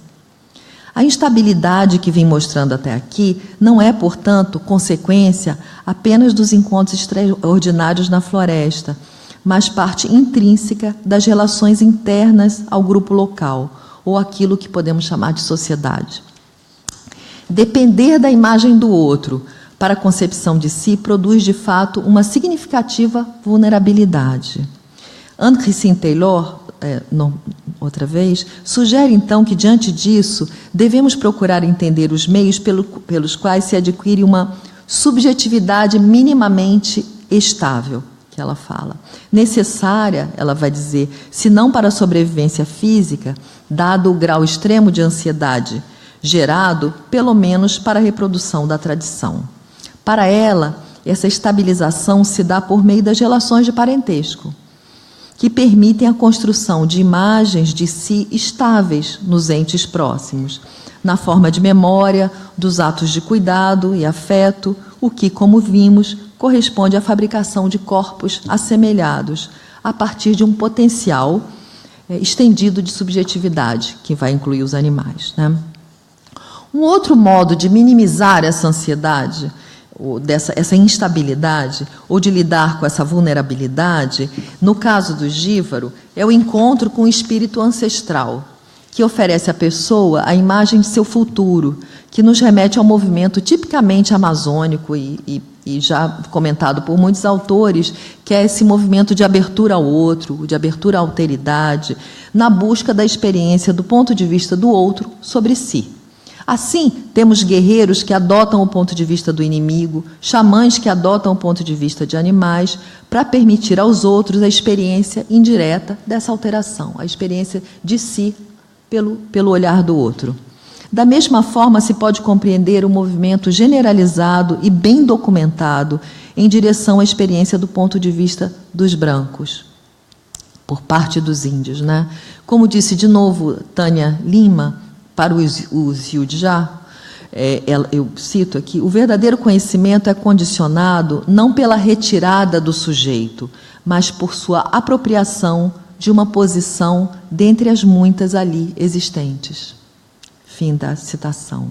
A instabilidade que vim mostrando até aqui não é, portanto, consequência apenas dos encontros extraordinários na floresta, mas parte intrínseca das relações internas ao grupo local, ou aquilo que podemos chamar de sociedade. Depender da imagem do outro para a concepção de si produz, de fato, uma significativa vulnerabilidade. Anne-Christine Taylor, outra vez, sugere, então, que, diante disso, devemos procurar entender os meios pelos quais se adquire uma subjetividade minimamente estável, que ela fala. Necessária, ela vai dizer, se não para a sobrevivência física, dado o grau extremo de ansiedade gerado, pelo menos para a reprodução da tradição. Para ela, essa estabilização se dá por meio das relações de parentesco, que permitem a construção de imagens de si estáveis nos entes próximos, na forma de memória, dos atos de cuidado e afeto, o que, como vimos, corresponde à fabricação de corpos assemelhados, a partir de um potencial estendido de subjetividade, que vai incluir os animais, né? Um outro modo de minimizar essa ansiedade, essa instabilidade, ou de lidar com essa vulnerabilidade, no caso do Jívaro, é o encontro com o espírito ancestral, que oferece à pessoa a imagem de seu futuro, que nos remete ao movimento tipicamente amazônico e já comentado por muitos autores, que é esse movimento de abertura ao outro, de abertura à alteridade, na busca da experiência do ponto de vista do outro sobre si. Assim, temos guerreiros que adotam o ponto de vista do inimigo, xamãs que adotam o ponto de vista de animais, para permitir aos outros a experiência indireta dessa alteração, a experiência de si pelo olhar do outro. Da mesma forma, se pode compreender o movimento generalizado e bem documentado em direção à experiência do ponto de vista dos brancos, por parte dos índios, né? Como disse de novo Tânia Lima, para os Yudjá, eu cito aqui, o verdadeiro conhecimento é condicionado não pela retirada do sujeito, mas por sua apropriação de uma posição dentre as muitas ali existentes. Fim da citação.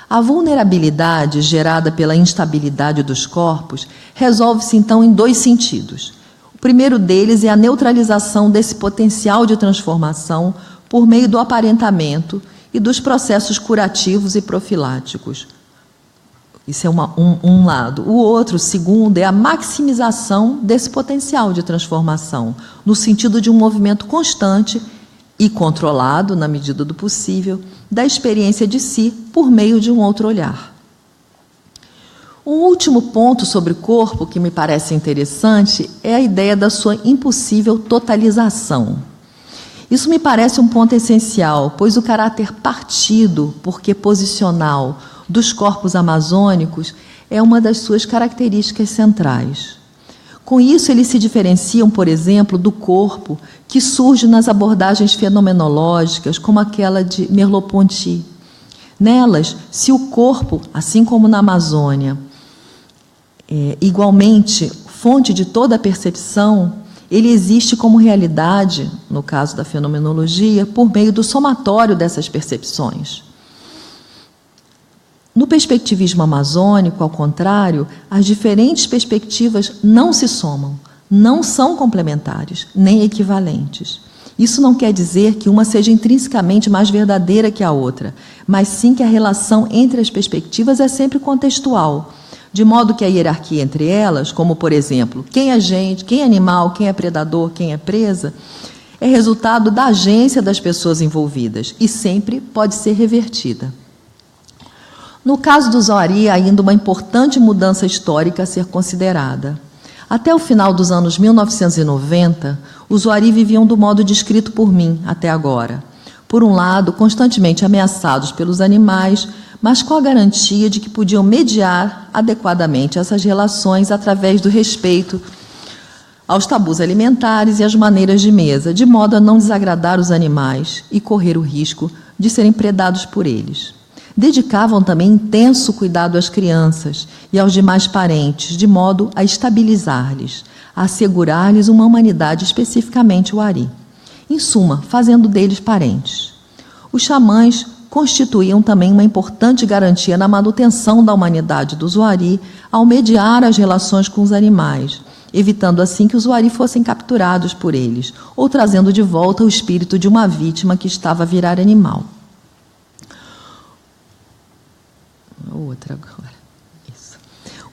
A vulnerabilidade gerada pela instabilidade dos corpos resolve-se, então, em dois sentidos. O primeiro deles é a neutralização desse potencial de transformação por meio do aparentamento e dos processos curativos e profiláticos. Isso é um lado. O outro, segundo, é a maximização desse potencial de transformação, no sentido de um movimento constante e controlado, na medida do possível, da experiência de si por meio de um outro olhar. Um último ponto sobre o corpo que me parece interessante é a ideia da sua impossível totalização. Isso me parece um ponto essencial, pois o caráter partido, porque posicional, dos corpos amazônicos é uma das suas características centrais. Com isso, eles se diferenciam, por exemplo, do corpo que surge nas abordagens fenomenológicas, como aquela de Merleau-Ponty. Nelas, se o corpo, assim como na Amazônia, igualmente fonte de toda a percepção, ele existe como realidade, no caso da fenomenologia, por meio do somatório dessas percepções. No perspectivismo amazônico, ao contrário, as diferentes perspectivas não se somam, não são complementares, nem equivalentes. Isso não quer dizer que uma seja intrinsecamente mais verdadeira que a outra, mas sim que a relação entre as perspectivas é sempre contextual, de modo que a hierarquia entre elas, como, por exemplo, quem é gente, quem é animal, quem é predador, quem é presa, é resultado da agência das pessoas envolvidas e sempre pode ser revertida. No caso do Zoari, há ainda uma importante mudança histórica a ser considerada. Até o final dos anos 1990, os Zoari viviam do modo descrito por mim até agora. Por um lado, constantemente ameaçados pelos animais, mas com a garantia de que podiam mediar adequadamente essas relações através do respeito aos tabus alimentares e às maneiras de mesa, de modo a não desagradar os animais e correr o risco de serem predados por eles. Dedicavam também intenso cuidado às crianças e aos demais parentes, de modo a estabilizar-lhes, a assegurar-lhes uma humanidade especificamente Wari. Em suma, fazendo deles parentes. Os xamãs constituíam também uma importante garantia na manutenção da humanidade dos Wari ao mediar as relações com os animais, evitando assim que os Wari fossem capturados por eles, ou trazendo de volta o espírito de uma vítima que estava a virar animal. Outra agora. Isso.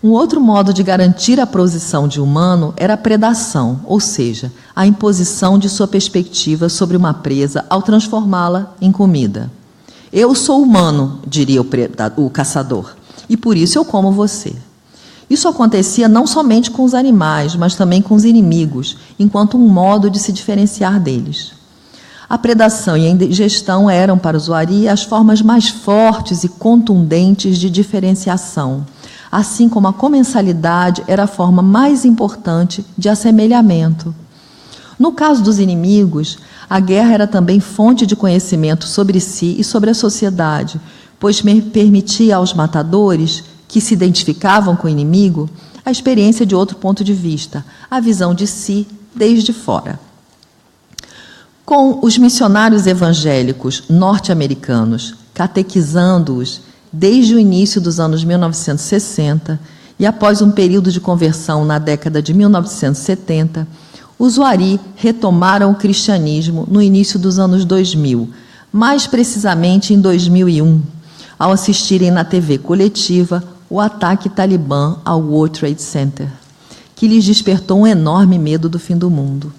Um outro modo de garantir a posição de humano era a predação, ou seja, a imposição de sua perspectiva sobre uma presa ao transformá-la em comida. Eu sou humano, diria o caçador, e por isso eu como você. Isso acontecia não somente com os animais, mas também com os inimigos, enquanto um modo de se diferenciar deles. A predação e a ingestão eram, para os Wari, as formas mais fortes e contundentes de diferenciação, assim como a comensalidade era a forma mais importante de assemelhamento. No caso dos inimigos, a guerra era também fonte de conhecimento sobre si e sobre a sociedade, pois permitia aos matadores, que se identificavam com o inimigo, a experiência de outro ponto de vista, a visão de si desde fora. Com os missionários evangélicos norte-americanos catequizando-os desde o início dos anos 1960 e após um período de conversão na década de 1970, os Wari retomaram o cristianismo no início dos anos 2000, mais precisamente em 2001, ao assistirem na TV coletiva o ataque talibã ao World Trade Center, que lhes despertou um enorme medo do fim do mundo.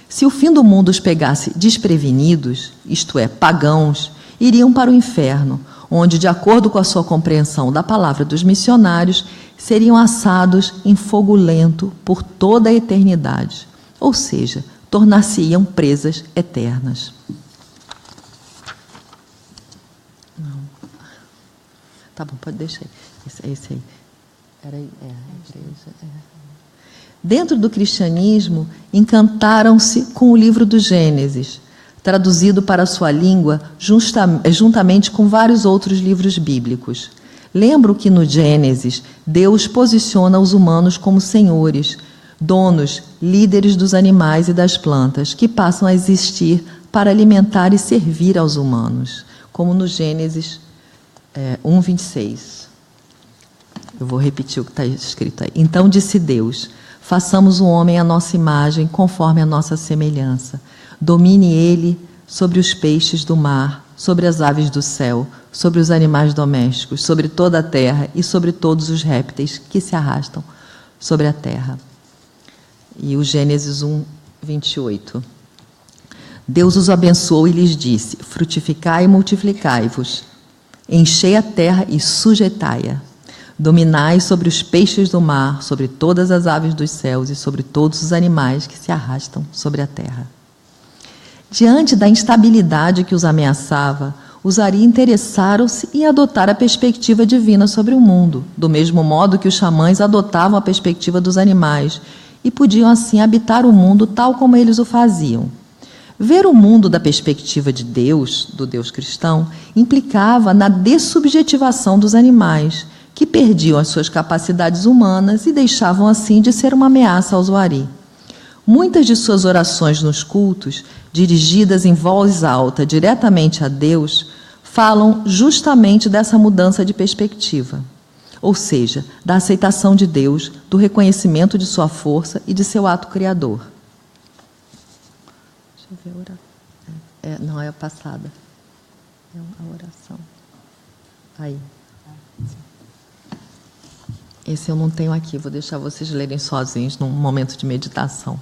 Se o fim do mundo os pegasse desprevenidos, isto é, pagãos, iriam para o inferno, onde, de acordo com a sua compreensão da palavra dos missionários, seriam assados em fogo lento por toda a eternidade, ou seja, tornar-se-iam presas eternas. Não. Tá bom, pode deixar. Esse aí. Era aí. A igreja. Dentro do cristianismo, encantaram-se com o livro do Gênesis, traduzido para a sua língua juntamente com vários outros livros bíblicos. Lembro que no Gênesis, Deus posiciona os humanos como senhores, donos, líderes dos animais e das plantas, que passam a existir para alimentar e servir aos humanos, como no Gênesis 1:26. Eu vou repetir o que está escrito aí. Então disse Deus: façamos o homem à nossa imagem, conforme a nossa semelhança. Domine ele sobre os peixes do mar, sobre as aves do céu, sobre os animais domésticos, sobre toda a terra e sobre todos os répteis que se arrastam sobre a terra. E o Gênesis 1:28. Deus os abençoou e lhes disse: frutificai e multiplicai-vos, enchei a terra e sujeitai-a, dominai sobre os peixes do mar, sobre todas as aves dos céus e sobre todos os animais que se arrastam sobre a terra. Diante da instabilidade que os ameaçava, os Ari interessaram-se em adotar a perspectiva divina sobre o mundo, do mesmo modo que os xamãs adotavam a perspectiva dos animais e podiam assim habitar o mundo tal como eles o faziam. Ver o mundo da perspectiva de Deus, do Deus cristão, implicava na dessubjetivação dos animais, que perdiam as suas capacidades humanas e deixavam assim de ser uma ameaça aos Wari. Muitas de suas orações nos cultos, dirigidas em voz alta diretamente a Deus, falam justamente dessa mudança de perspectiva, ou seja, da aceitação de Deus, do reconhecimento de sua força e de seu ato criador. Deixa eu ver a oração. Não é a passada. É a oração. Aí. Esse eu não tenho aqui, vou deixar vocês lerem sozinhos num momento de meditação.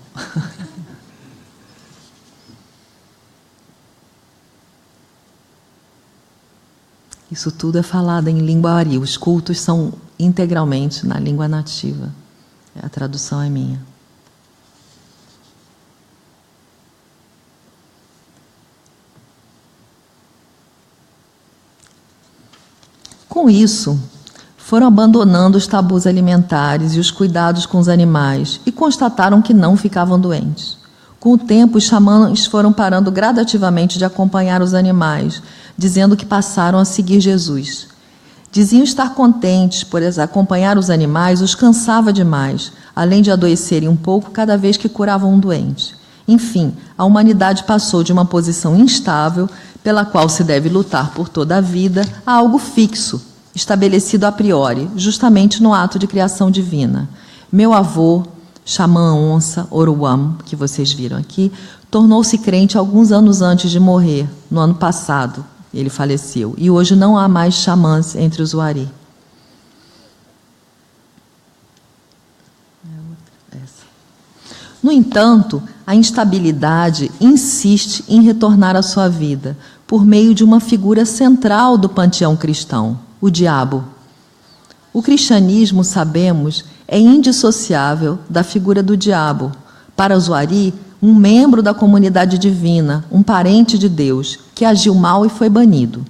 Isso tudo é falado em língua Wari. Os cultos são integralmente na língua nativa. A tradução é minha. Com isso, foram abandonando os tabus alimentares e os cuidados com os animais e constataram que não ficavam doentes. Com o tempo, os xamãs foram parando gradativamente de acompanhar os animais, dizendo que passaram a seguir Jesus. Diziam estar contentes, pois acompanhar os animais os cansava demais, além de adoecerem um pouco cada vez que curavam um doente. Enfim, a humanidade passou de uma posição instável, pela qual se deve lutar por toda a vida, a algo fixo, estabelecido a priori, justamente no ato de criação divina. Meu avô, xamã onça, Oruam, que vocês viram aqui, tornou-se crente alguns anos antes de morrer, no ano passado. Ele faleceu. E hoje não há mais xamãs entre os Wari. No entanto, a instabilidade insiste em retornar à sua vida, por meio de uma figura central do panteão cristão, o diabo. O cristianismo, sabemos, é indissociável da figura do diabo. Para os Wari, um membro da comunidade divina, um parente de Deus, que agiu mal e foi banido.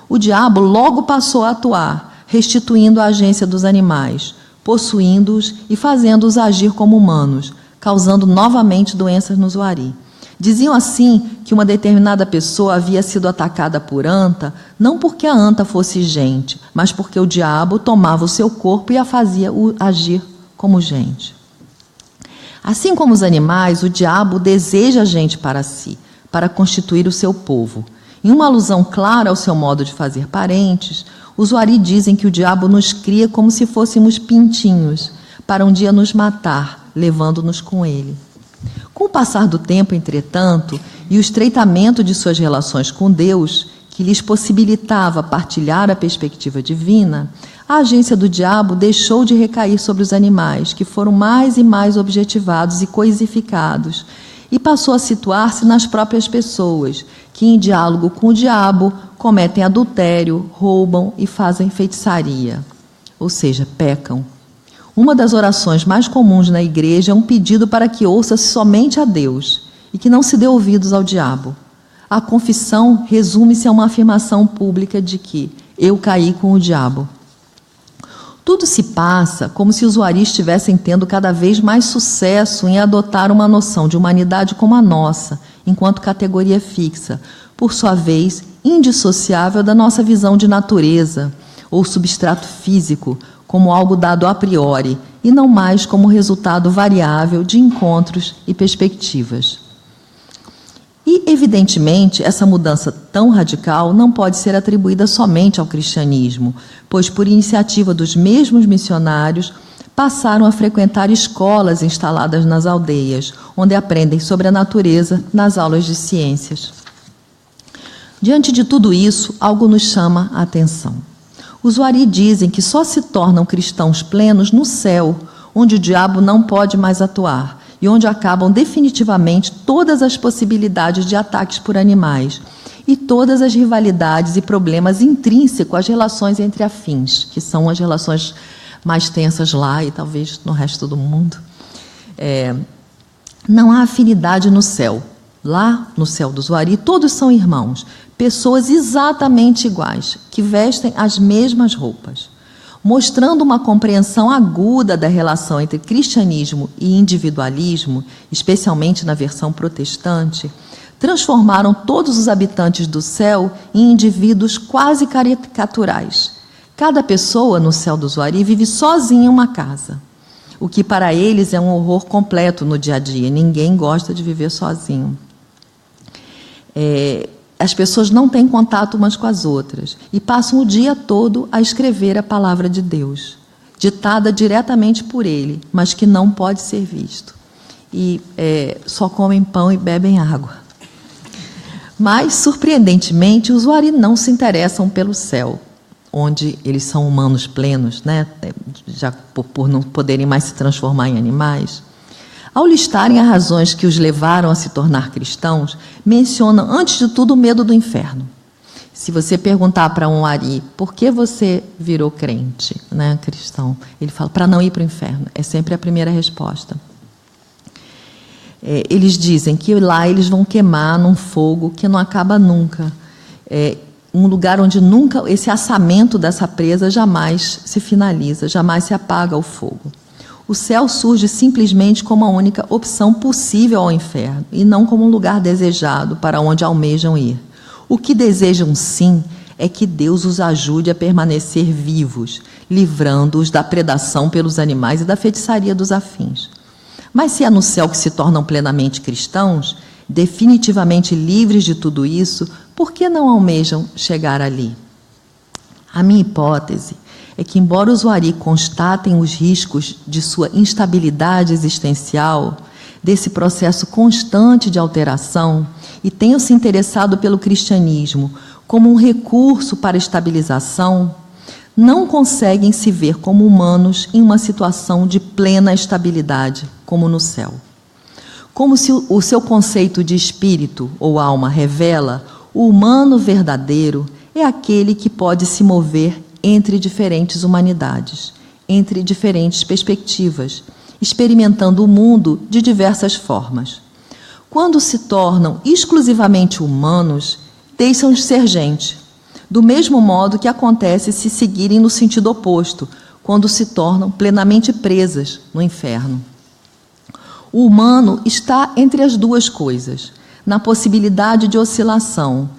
O diabo logo passou a atuar, restituindo a agência dos animais, possuindo-os e fazendo-os agir como humanos, causando novamente doenças nos Wari. Diziam assim que uma determinada pessoa havia sido atacada por anta, não porque a anta fosse gente, mas porque o diabo tomava o seu corpo e a fazia agir como gente. Assim como os animais, o diabo deseja a gente para si, para constituir o seu povo. Em uma alusão clara ao seu modo de fazer parentes, os Wari dizem que o diabo nos cria como se fôssemos pintinhos, para um dia nos matar, levando-nos com ele. Com o passar do tempo, entretanto, e o estreitamento de suas relações com Deus, que lhes possibilitava partilhar a perspectiva divina, a agência do diabo deixou de recair sobre os animais, que foram mais e mais objetivados e coisificados, e passou a situar-se nas próprias pessoas, que, em diálogo com o diabo, cometem adultério, roubam e fazem feitiçaria, ou seja, pecam. Uma das orações mais comuns na igreja é um pedido para que ouça-se somente a Deus e que não se dê ouvidos ao diabo. A confissão resume-se a uma afirmação pública de que eu caí com o diabo. Tudo se passa como se os Wari estivessem tendo cada vez mais sucesso em adotar uma noção de humanidade como a nossa, enquanto categoria fixa, por sua vez, indissociável da nossa visão de natureza ou substrato físico, como algo dado a priori, e não mais como resultado variável de encontros e perspectivas. E, evidentemente, essa mudança tão radical não pode ser atribuída somente ao cristianismo, pois, por iniciativa dos mesmos missionários, passaram a frequentar escolas instaladas nas aldeias, onde aprendem sobre a natureza nas aulas de ciências. Diante de tudo isso, algo nos chama a atenção. Os Wari dizem que só se tornam cristãos plenos no céu, onde o diabo não pode mais atuar, e onde acabam definitivamente todas as possibilidades de ataques por animais e todas as rivalidades e problemas intrínsecos às relações entre afins, que são as relações mais tensas lá e talvez no resto do mundo. Não há afinidade no céu. Lá, no céu do Zuari, todos são irmãos, pessoas exatamente iguais, que vestem as mesmas roupas. Mostrando uma compreensão aguda da relação entre cristianismo e individualismo, especialmente na versão protestante, transformaram todos os habitantes do céu em indivíduos quase caricaturais. Cada pessoa no céu do Zuari vive sozinha em uma casa, o que para eles é um horror completo no dia a dia. Ninguém gosta de viver sozinho. As pessoas não têm contato umas com as outras e passam o dia todo a escrever a palavra de Deus, ditada diretamente por ele, mas que não pode ser visto. E só comem pão e bebem água. Mas, surpreendentemente, os Zuari não se interessam pelo céu, onde eles são humanos plenos, né? Já por não poderem mais se transformar em animais. Ao listarem as razões que os levaram a se tornar cristãos, mencionam, antes de tudo, o medo do inferno. Se você perguntar para um Ari, por que você virou crente, né, cristão? Ele fala, para não ir para o inferno. É sempre a primeira resposta. Eles dizem que lá eles vão queimar num fogo que não acaba nunca. Um lugar onde nunca, esse assamento dessa presa jamais se finaliza, jamais se apaga o fogo. O céu surge simplesmente como a única opção possível ao inferno, e não como um lugar desejado para onde almejam ir. O que desejam, sim, é que Deus os ajude a permanecer vivos, livrando-os da predação pelos animais e da feitiçaria dos afins. Mas se é no céu que se tornam plenamente cristãos, definitivamente livres de tudo isso, por que não almejam chegar ali? A minha hipótese é que, embora os Zuari constatem os riscos de sua instabilidade existencial, desse processo constante de alteração, e tenham se interessado pelo cristianismo como um recurso para a estabilização, não conseguem se ver como humanos em uma situação de plena estabilidade, como no céu. Como se o seu conceito de espírito ou alma revela, o humano verdadeiro é aquele que pode se mover entre diferentes humanidades, entre diferentes perspectivas, experimentando o mundo de diversas formas. Quando se tornam exclusivamente humanos, deixam de ser gente, do mesmo modo que acontece se seguirem no sentido oposto, quando se tornam plenamente presas no inferno. O humano está entre as duas coisas, na possibilidade de oscilação,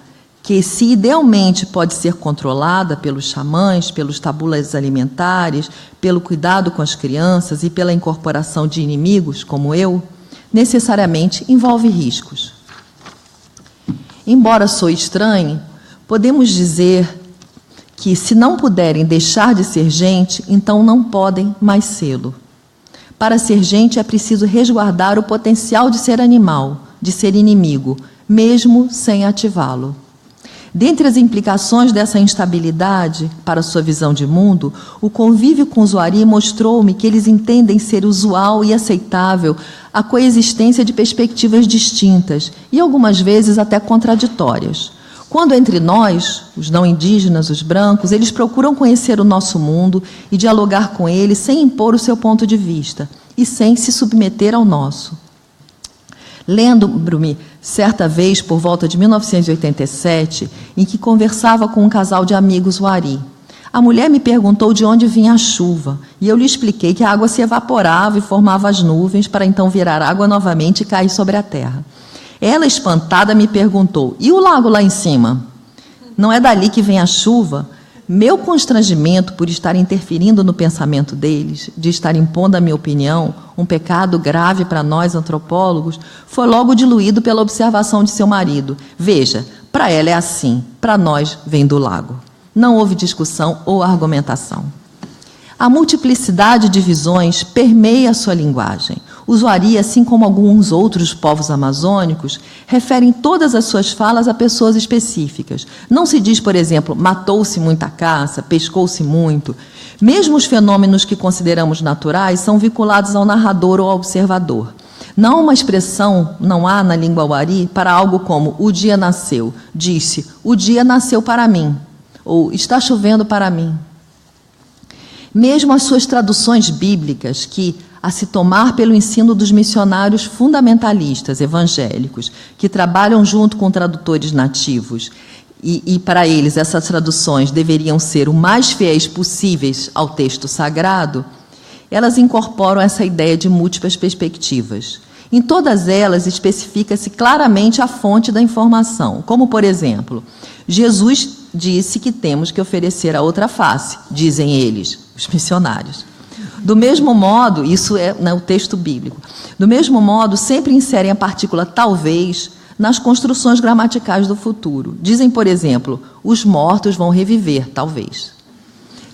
que, se idealmente pode ser controlada pelos xamãs, pelos tabulas alimentares, pelo cuidado com as crianças e pela incorporação de inimigos, como eu, necessariamente envolve riscos. Embora soe estranho, podemos dizer que, se não puderem deixar de ser gente, então não podem mais sê-lo. Para ser gente é preciso resguardar o potencial de ser animal, de ser inimigo, mesmo sem ativá-lo. Dentre as implicações dessa instabilidade para sua visão de mundo, o convívio com os Zuari mostrou-me que eles entendem ser usual e aceitável a coexistência de perspectivas distintas e, algumas vezes, até contraditórias. Quando entre nós, os não indígenas, os brancos, eles procuram conhecer o nosso mundo e dialogar com ele sem impor o seu ponto de vista e sem se submeter ao nosso. Lembro-me, certa vez, por volta de 1987, em que conversava com um casal de amigos Zuari. A mulher me perguntou de onde vinha a chuva, e eu lhe expliquei que a água se evaporava e formava as nuvens para então virar água novamente e cair sobre a terra. Ela, espantada, me perguntou, e o lago lá em cima? Não é dali que vem a chuva? Meu constrangimento por estar interferindo no pensamento deles, de estar impondo a minha opinião, um pecado grave para nós antropólogos, foi logo diluído pela observação de seu marido. Veja, para ela é assim, para nós vem do lago. Não houve discussão ou argumentação. A multiplicidade de visões permeia a sua linguagem. O Zuari, assim como alguns outros povos amazônicos, referem todas as suas falas a pessoas específicas. Não se diz, por exemplo, matou-se muita caça, pescou-se muito. Mesmo os fenômenos que consideramos naturais são vinculados ao narrador ou ao observador. Não uma expressão, não há na língua wari para algo como o dia nasceu. Disse, o dia nasceu para mim, ou está chovendo para mim. Mesmo as suas traduções bíblicas, que, a se tomar pelo ensino dos missionários fundamentalistas evangélicos, que trabalham junto com tradutores nativos, e para eles essas traduções deveriam ser o mais fiéis possíveis ao texto sagrado, elas incorporam essa ideia de múltiplas perspectivas. Em todas elas especifica-se claramente a fonte da informação, como, por exemplo, Jesus disse que temos que oferecer a outra face, dizem eles, os missionários. Do mesmo modo, isso é o texto bíblico, do mesmo modo, sempre inserem a partícula talvez nas construções gramaticais do futuro. Dizem, por exemplo, os mortos vão reviver, talvez.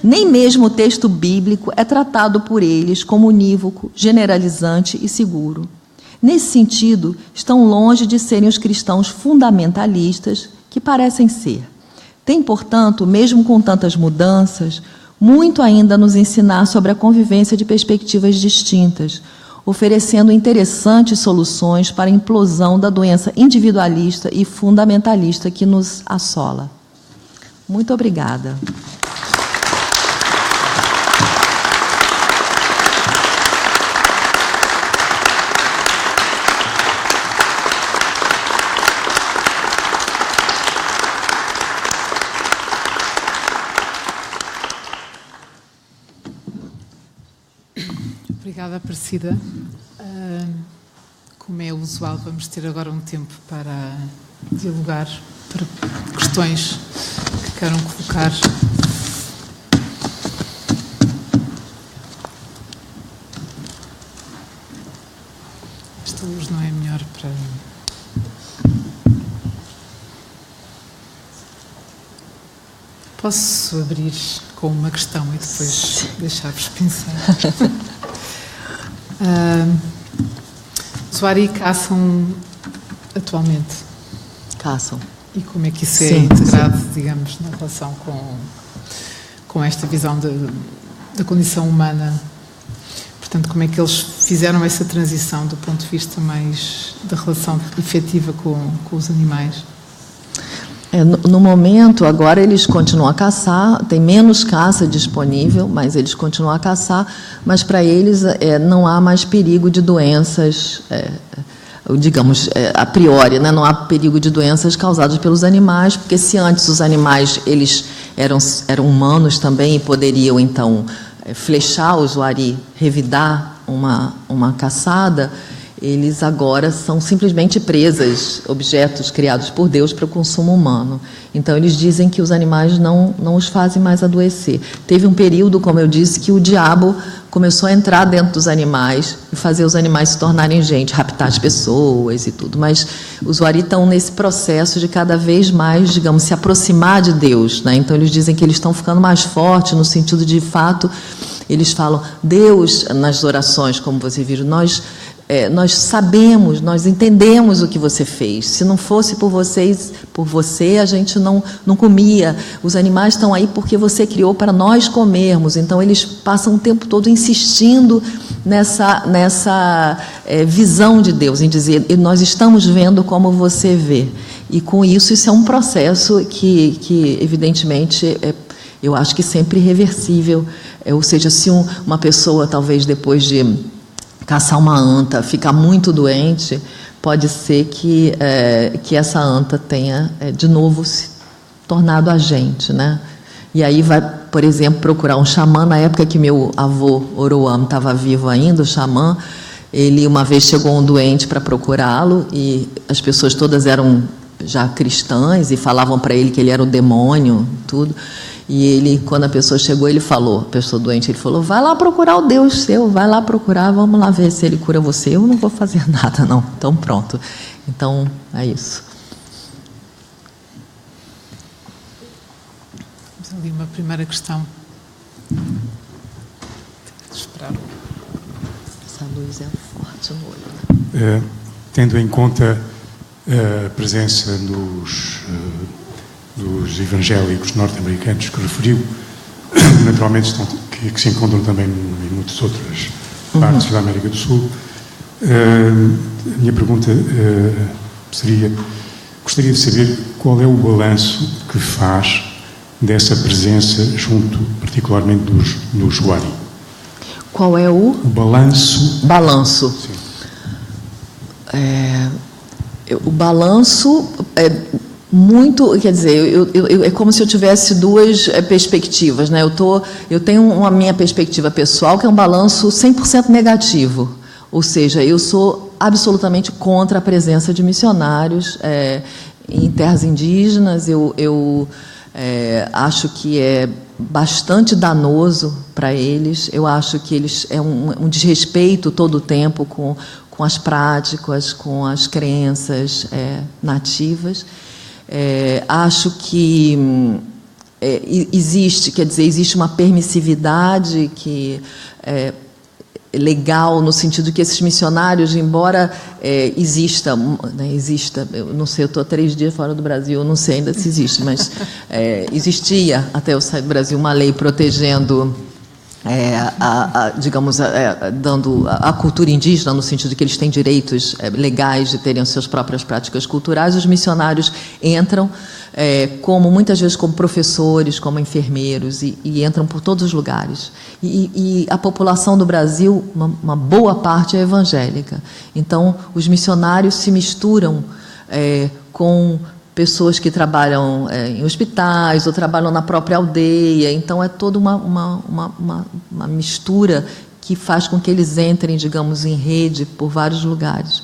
Nem mesmo o texto bíblico é tratado por eles como unívoco, generalizante e seguro. Nesse sentido, estão longe de serem os cristãos fundamentalistas que parecem ser. Tem, portanto, mesmo com tantas mudanças, muito ainda a nos ensinar sobre a convivência de perspectivas distintas, oferecendo interessantes soluções para a implosão da doença individualista e fundamentalista que nos assola. Muito obrigada. Obrigada, Aparecida. Como é usual, vamos ter agora um tempo para dialogar, para questões que queiram colocar. Esta luz não é melhor para... Posso abrir com uma questão e depois deixar-vos pensar. Os wari caçam atualmente? Caçam. E como é que isso é integrado, digamos, na relação com esta visão da condição humana? Portanto, como é que eles fizeram essa transição do ponto de vista mais da relação efetiva com os animais? No momento, agora eles continuam a caçar, tem menos caça disponível, mas eles continuam a caçar, mas para eles não há mais perigo de doenças, digamos, a priori, né? Não há perigo de doenças causadas pelos animais, porque se antes os animais eles eram humanos também e poderiam, então, flechar os wari, revidar uma caçada, eles agora são simplesmente presas, objetos criados por Deus para o consumo humano. Então, eles dizem que os animais não os fazem mais adoecer. Teve um período, como eu disse, que o diabo começou a entrar dentro dos animais e fazer os animais se tornarem gente, raptar as pessoas e tudo. Mas os wari estão nesse processo de cada vez mais, digamos, se aproximar de Deus, né? Então, eles dizem que eles estão ficando mais fortes no sentido de fato, eles falam, Deus, nas orações, como vocês viram, nós sabemos, nós entendemos o que você fez. Se não fosse por você, a gente não comia. Os animais estão aí porque você criou para nós comermos. Então, eles passam o tempo todo insistindo nessa visão de Deus, em dizer, nós estamos vendo como você vê. E, com isso é um processo que evidentemente, eu acho que sempre irreversível. Ou seja, se uma pessoa, talvez depois de caçar uma anta, ficar muito doente, pode ser que essa anta tenha, de novo, se tornado agente, né? E aí vai, por exemplo, procurar um xamã. Na época que meu avô, Oroam, estava vivo ainda, o xamã, ele uma vez chegou um doente para procurá-lo, e as pessoas todas eram já cristãs e falavam para ele que ele era o demônio, tudo. E ele, quando a pessoa chegou, ele falou, a pessoa doente, ele falou, vai lá procurar o Deus seu, vai lá procurar, vamos lá ver se ele cura você, eu não vou fazer nada, não. Então, pronto. Então, é isso. Temos ali uma primeira questão. Esperar. Essa luz é forte no olho, né? Tendo em conta a presença dos evangélicos norte-americanos que referiu, naturalmente que se encontram também em muitas outras partes da América do Sul, A minha pergunta seria: gostaria de saber qual é o balanço que faz dessa presença junto, particularmente, dos Wari. Qual é o balanço? Balanço. Sim. O balanço é muito, quer dizer, é como se eu tivesse duas perspectivas, né? Eu tenho a minha perspectiva pessoal, que é um balanço 100% negativo, ou seja, eu sou absolutamente contra a presença de missionários em terras indígenas. Eu acho que é bastante danoso para eles. Eu acho que eles um desrespeito todo o tempo com as práticas, com as crenças nativas. Acho que existe uma permissividade que legal, no sentido que esses missionários, embora exista, eu não sei, eu estou há 3 dias fora do Brasil, eu não sei ainda se existe, mas existia, até eu sair do Brasil, uma lei protegendo, dando a cultura indígena, no sentido que eles têm direitos legais de terem as suas próprias práticas culturais. Os missionários entram, muitas vezes como professores, como enfermeiros, e entram por todos os lugares. E a população do Brasil, uma boa parte é evangélica. Então, os missionários se misturam com pessoas que trabalham em hospitais ou trabalham na própria aldeia. Então, é toda uma mistura que faz com que eles entrem, digamos, em rede por vários lugares.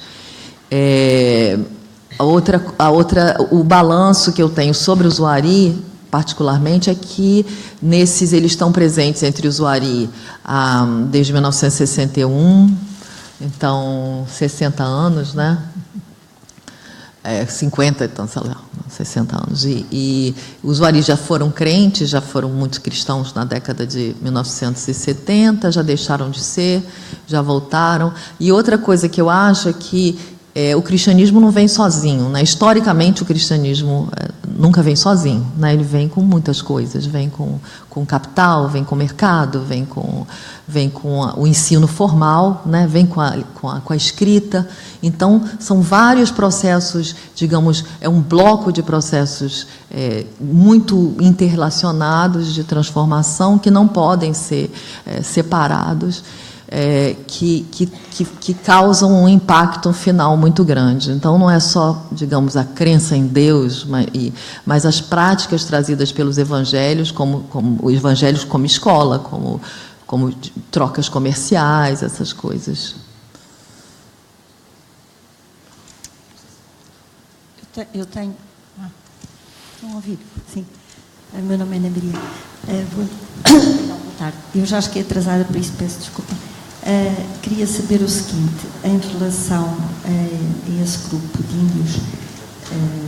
O balanço que eu tenho sobre os Wari, particularmente, é que eles estão presentes entre os Wari desde 1961, então 60 anos, né? 50, então, sei lá, 60 anos. E os Wari já foram crentes, já foram muito cristãos na década de 1970, já deixaram de ser, já voltaram. E outra coisa que eu acho é que o cristianismo não vem sozinho, né? Historicamente, o cristianismo nunca vem sozinho, né? Ele vem com muitas coisas, vem com capital, vem com mercado, vem com o ensino formal, né? Vem com a escrita. Então, são vários processos, digamos, um bloco de processos muito interrelacionados de transformação que não podem ser separados. Que causam um impacto final muito grande. Então, não é só, digamos, a crença em Deus, mas as práticas trazidas pelos evangelhos, como os evangelhos como escola, como trocas comerciais, essas coisas. Eu tenho... Estão a ouvir? Sim. O meu nome é Ana Maria. Boa tarde. Eu já cheguei atrasada, por isso peço desculpa. Queria saber o seguinte, em relação a esse grupo de índios,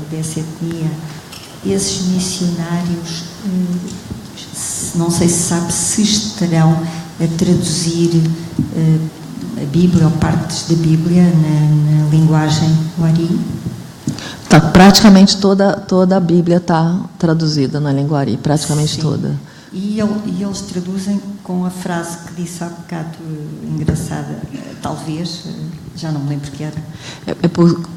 dessa etnia, esses missionários, não sei se sabe se estarão a traduzir a Bíblia ou partes da Bíblia na linguagem Wari? Praticamente toda a Bíblia está traduzida na língua Wari, praticamente. Sim. Toda. E eles traduzem com a frase que disse há bocado, engraçada, talvez, já não me lembro que era.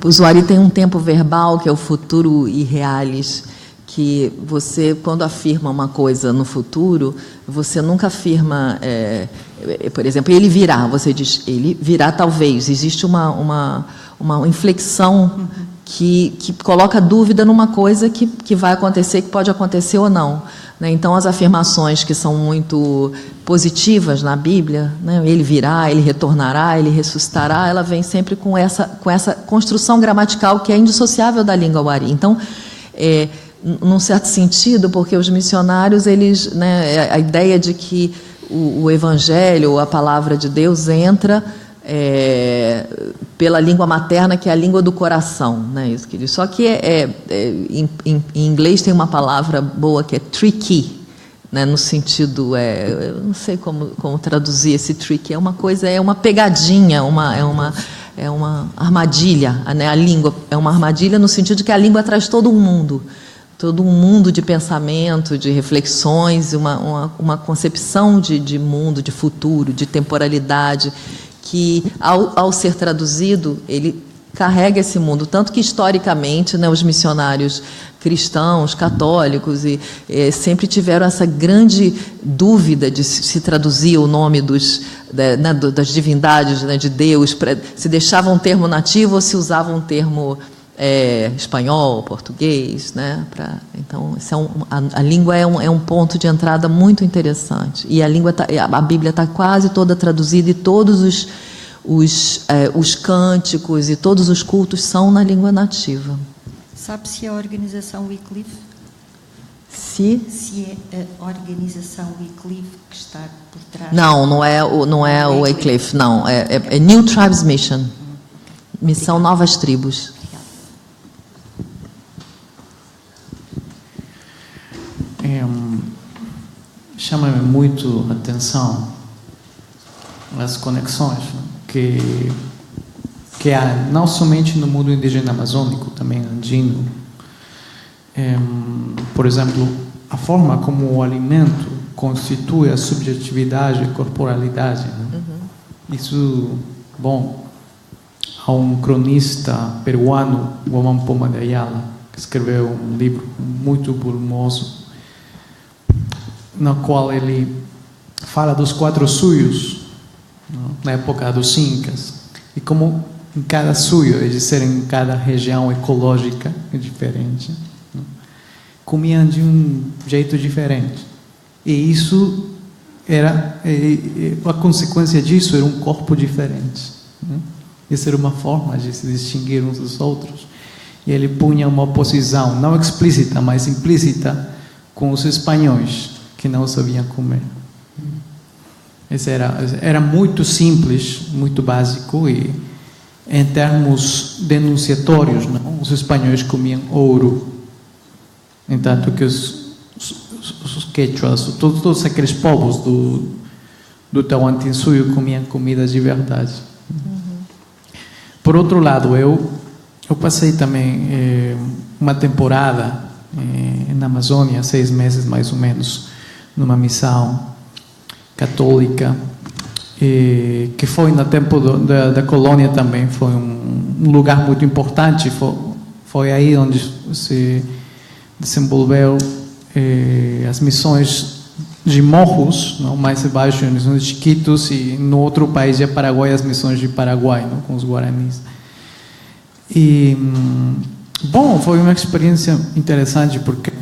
O Wari tem um tempo verbal, que é o futuro irrealis, que você, quando afirma uma coisa no futuro, você nunca afirma, por exemplo, ele virá, você diz, ele virá talvez. Existe uma inflexão que coloca dúvida numa coisa que vai acontecer, que pode acontecer ou não. Então, as afirmações que são muito positivas na Bíblia, né? Ele virá, ele retornará, ele ressuscitará, ela vem sempre com essa construção gramatical que é indissociável da língua Wari. Então, num certo sentido, porque os missionários, eles, né, a ideia de que o Evangelho, a palavra de Deus, entra pela língua materna, que é a língua do coração, né? Isso que diz. Só que em inglês tem uma palavra boa que é tricky, né? No sentido, eu não sei como traduzir esse tricky, é uma pegadinha, é uma armadilha, né? A língua é uma armadilha no sentido de que a língua traz todo um mundo de pensamento, de reflexões, uma concepção de mundo, de futuro, de temporalidade, que, ao ser traduzido, ele carrega esse mundo. Tanto que, historicamente, né, os missionários cristãos, católicos, sempre tiveram essa grande dúvida de se traduzir o nome das divindades, né, de Deus, se deixava um termo nativo ou se usava um termo espanhol, português, né? Então, a língua é um ponto de entrada muito interessante. E a Bíblia está quase toda traduzida e todos os cânticos e todos os cultos são na língua nativa. Sabe se a organização Wycliffe? Se é a organização Wycliffe que está por trás? Não é o Wycliffe, não. É New Tribes Mission. Missão Novas Tribos. Chama-me muito a atenção as conexões que há, não somente no mundo indígena amazônico, também andino. Por exemplo, a forma como o alimento constitui a subjetividade e corporalidade. Né? Isso, bom, há um cronista peruano, Guamán Poma de Ayala, que escreveu um livro muito volumoso, no qual ele fala dos 4 suyos, na época dos Incas, e como em cada suyo, é dizer, em cada região ecológica diferente, comiam de um jeito diferente. E isso era, a consequência disso era um corpo diferente. Isso era uma forma de se distinguir uns dos outros. E ele punha uma oposição, não explícita, mas implícita, com os espanhóis, que não sabiam comer. Isso era muito simples, muito básico, e em termos denunciatórios, não? Os espanhóis comiam ouro, enquanto que os quechuas, todos aqueles povos do Tahuantinsuyo comiam comida de verdade. Por outro lado, eu passei também uma temporada na Amazônia, 6 meses mais ou menos, numa missão católica, que foi no tempo da colônia também, foi um lugar muito importante, foi aí onde se desenvolveu as missões de morros, não, mais abaixo, as missões de Chiquitos, e no outro país, de Paraguai, as missões de Paraguai, não, com os guaranis. E, bom, foi uma experiência interessante, porque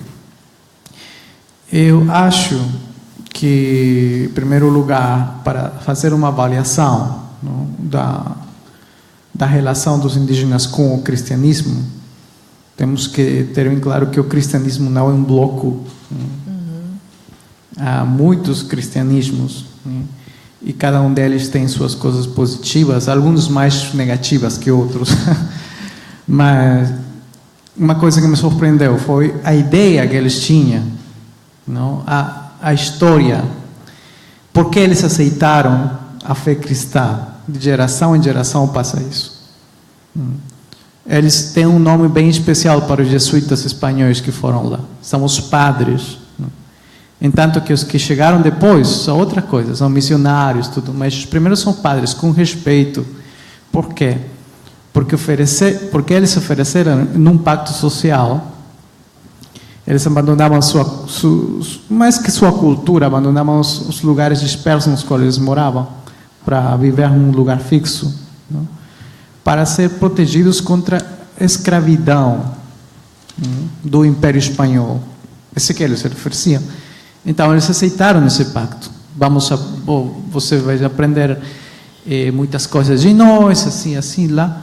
eu acho que, em primeiro lugar, para fazer uma avaliação, não, da relação dos indígenas com o cristianismo, temos que ter em claro que o cristianismo não é um bloco. Há muitos cristianismos, né? E cada um deles tem suas coisas positivas, alguns mais negativas que outros. Mas uma coisa que me surpreendeu foi a ideia que eles tinham, não? A história, por que eles aceitaram a fé cristã. De geração em geração passa isso. Eles têm um nome bem especial para os jesuítas espanhóis que foram lá. São os padres. Enquanto que os que chegaram depois são outra coisa, são missionários, tudo. Mas os primeiros são padres, com respeito. Por quê? Porque eles ofereceram num pacto social. Eles abandonavam mais que sua cultura, abandonavam os lugares dispersos nos quais eles moravam, para viver num lugar fixo, não? Para ser protegidos contra a escravidão, não? Do Império Espanhol. Esse que eles ofereciam. Então, eles aceitaram esse pacto. Você vai aprender muitas coisas de nós, assim, lá.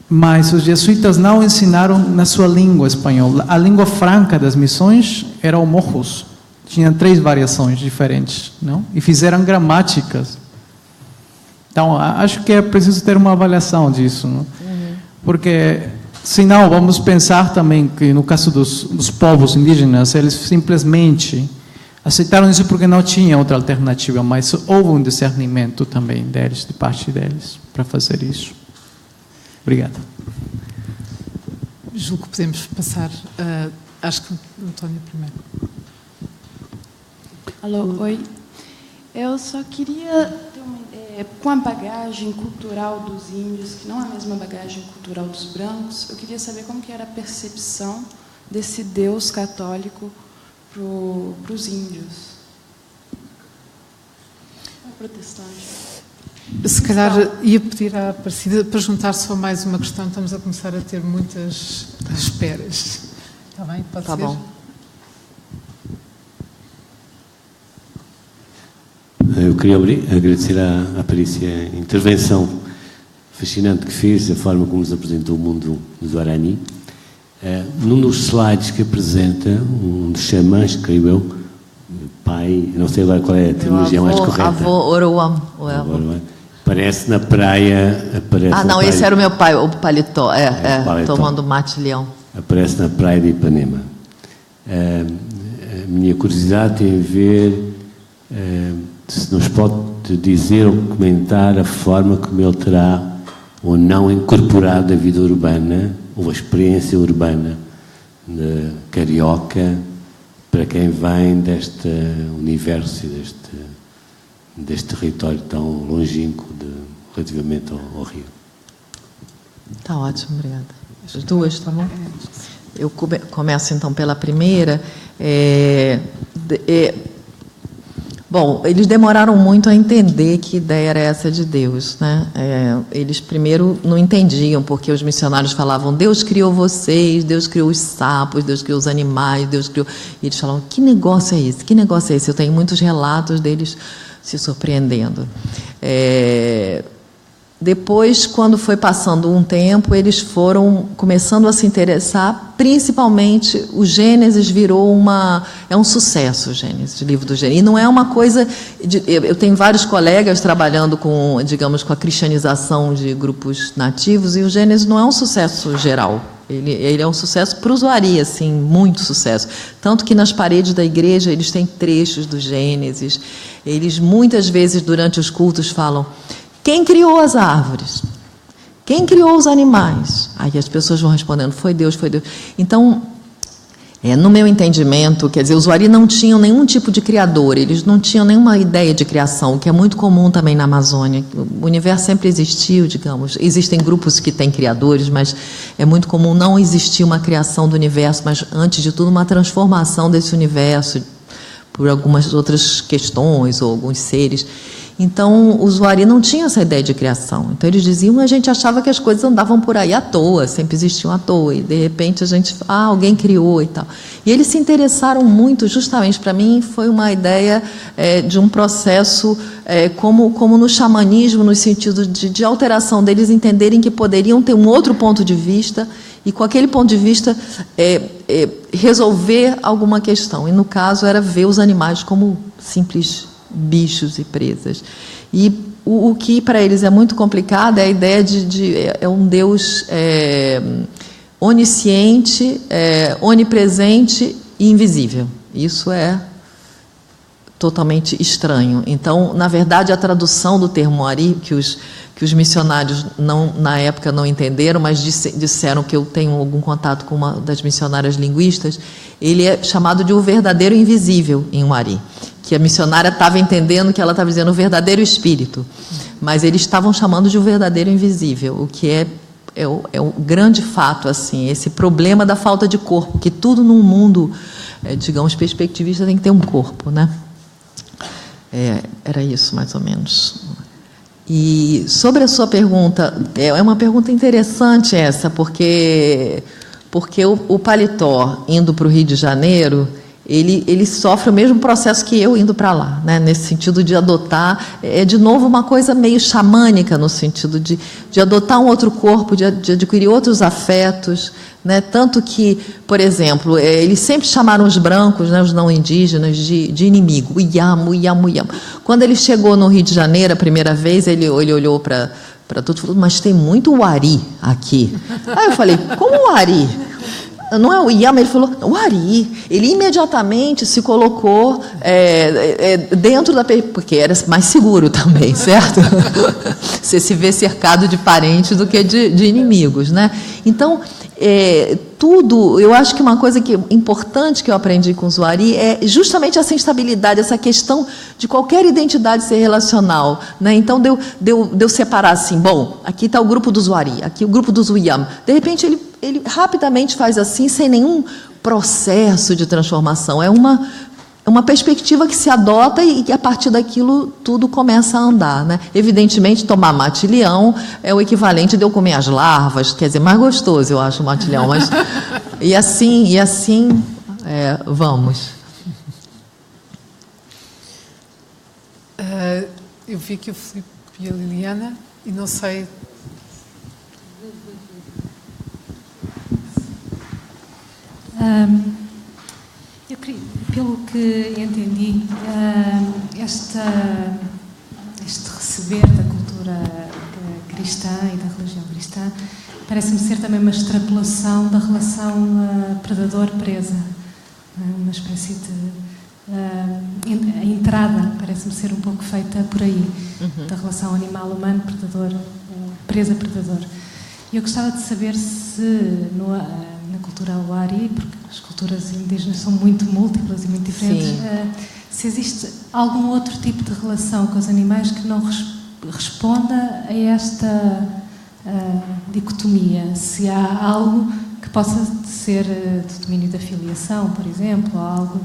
Mas os jesuítas não ensinaram na sua língua espanhola. A língua franca das missões era o morros. Tinha 3 variações diferentes, não? E fizeram gramáticas. Então, acho que é preciso ter uma avaliação disso, não? Porque, senão, vamos pensar também que, no caso dos povos indígenas, eles simplesmente aceitaram isso porque não tinha outra alternativa, mas houve um discernimento também deles, de parte deles, para fazer isso. Obrigado. Julgo que podemos passar. Acho que Antônio primeiro. Alô, oi. Eu só queria com a bagagem cultural dos índios, que não é a mesma bagagem cultural dos brancos, eu queria saber como que era a percepção desse Deus católico para os índios. Protestante. Se calhar ia pedir à Aparecida para juntar só mais uma questão. Estamos a começar a ter muitas esperas. Está bem? Pode ser? Bom. Eu queria agradecer à Aparícia a intervenção fascinante que fez, a forma como nos apresentou o mundo dos Guarani. Num dos slides que apresenta, um dos xamãs, creio eu, pai, não sei agora qual é a terminologia mais correta. Avô Oroam. Aparece na praia. Não, praia, esse era o meu pai, o paletó. Paletó. Tomando mate-leão. Aparece na praia de Ipanema. A minha curiosidade tem a ver se nos pode dizer ou comentar a forma como ele terá ou não incorporado a vida urbana ou a experiência urbana carioca para quem vem deste universo e deste território tão longínquo relativamente ao Rio. Está ótimo, obrigada. As duas, tá bom? Eu começo então pela primeira. Bom, eles demoraram muito a entender que ideia era essa de Deus, né? Eles primeiro não entendiam, porque os missionários falavam: Deus criou vocês, Deus criou os sapos, Deus criou os animais, Deus criou... E eles falavam: que negócio é esse? Que negócio é esse? Eu tenho muitos relatos deles se surpreendendo. Depois, quando foi passando um tempo, eles foram começando a se interessar, principalmente o Gênesis virou um sucesso, o Gênesis, o livro do Gênesis. E não é uma coisa... eu tenho vários colegas trabalhando com, digamos, com a cristianização de grupos nativos, e o Gênesis não é um sucesso geral. Ele é um sucesso para o usuário, assim, muito sucesso. Tanto que nas paredes da igreja eles têm trechos do Gênesis. Eles, muitas vezes, durante os cultos, falam: quem criou as árvores? Quem criou os animais? Aí as pessoas vão respondendo: foi Deus, foi Deus. Então, no meu entendimento, quer dizer, os Wari não tinham nenhum tipo de criador, eles não tinham nenhuma ideia de criação, o que é muito comum também na Amazônia. O universo sempre existiu, digamos. Existem grupos que têm criadores, mas é muito comum não existir uma criação do universo, mas, antes de tudo, uma transformação desse universo por algumas outras questões ou alguns seres. Então, os Wari não tinham essa ideia de criação. Então, eles diziam, a gente achava que as coisas andavam por aí à toa, sempre existiam à toa, e de repente a gente, alguém criou e tal. E eles se interessaram muito, justamente, para mim, foi uma ideia de um processo, como no xamanismo, no sentido de alteração deles entenderem que poderiam ter um outro ponto de vista, e com aquele ponto de vista resolver alguma questão. E, no caso, era ver os animais como simples bichos e presas. E o que para eles é muito complicado é a ideia de um Deus onisciente, onipresente e invisível. Isso é totalmente estranho. Então, na verdade, a tradução do termo Wari, que os missionários na época não entenderam, mas disseram, que eu tenho algum contato com uma das missionárias linguistas, ele é chamado de o verdadeiro invisível em Wari, que a missionária estava entendendo que ela estava dizendo o verdadeiro espírito, mas eles estavam chamando de o verdadeiro invisível, o que é um grande fato, assim, esse problema da falta de corpo, que tudo num mundo, digamos, perspectivista tem que ter um corpo, né? Era isso, mais ou menos. E sobre a sua pergunta, é uma pergunta interessante essa, porque o paletó, indo para o Rio de Janeiro, ele sofre o mesmo processo que eu indo para lá, né? Nesse sentido de adotar, de novo uma coisa meio xamânica, no sentido de adotar um outro corpo, de adquirir outros afetos, né? Tanto que, por exemplo, eles sempre chamaram os brancos, né, os não indígenas, de inimigo, o Iamo. Quando ele chegou no Rio de Janeiro a primeira vez, ele olhou para tudo e falou: mas tem muito Wari aqui. Aí eu falei: como Wari? Não é o Iama, ele falou, o Wari. Ele imediatamente se colocou dentro da... Porque era mais seguro também, certo? Você se vê cercado de parentes do que de inimigos, né? Então, tudo, eu acho que uma coisa importante que eu aprendi com o Zuari é justamente essa instabilidade, essa questão de qualquer identidade ser relacional, né? Então, de eu separar assim, bom, aqui está o grupo do Zuari, aqui o grupo do Zuyam. De repente, ele rapidamente faz assim, sem nenhum processo de transformação. É uma perspectiva que se adota e que, a partir daquilo, tudo começa a andar, né? Evidentemente, tomar matilhão é o equivalente de eu comer as larvas, quer dizer, mais gostoso, eu acho, o matilhão, mas... E assim, vamos. Eu vi que o Filipe e a Liliana, e não sei... Eu queria, pelo que entendi, este receber da cultura cristã e da religião cristã parece-me ser também uma extrapolação da relação predador-presa, uma espécie de... a entrada parece-me ser um pouco feita por aí, da relação animal-humano, predador, presa-predador. E eu gostava de saber se na cultura Wari, porque as culturas indígenas são muito múltiplas e muito diferentes, se existe algum outro tipo de relação com os animais que não responda a esta dicotomia, se há algo que possa ser do domínio da filiação, por exemplo, ou algo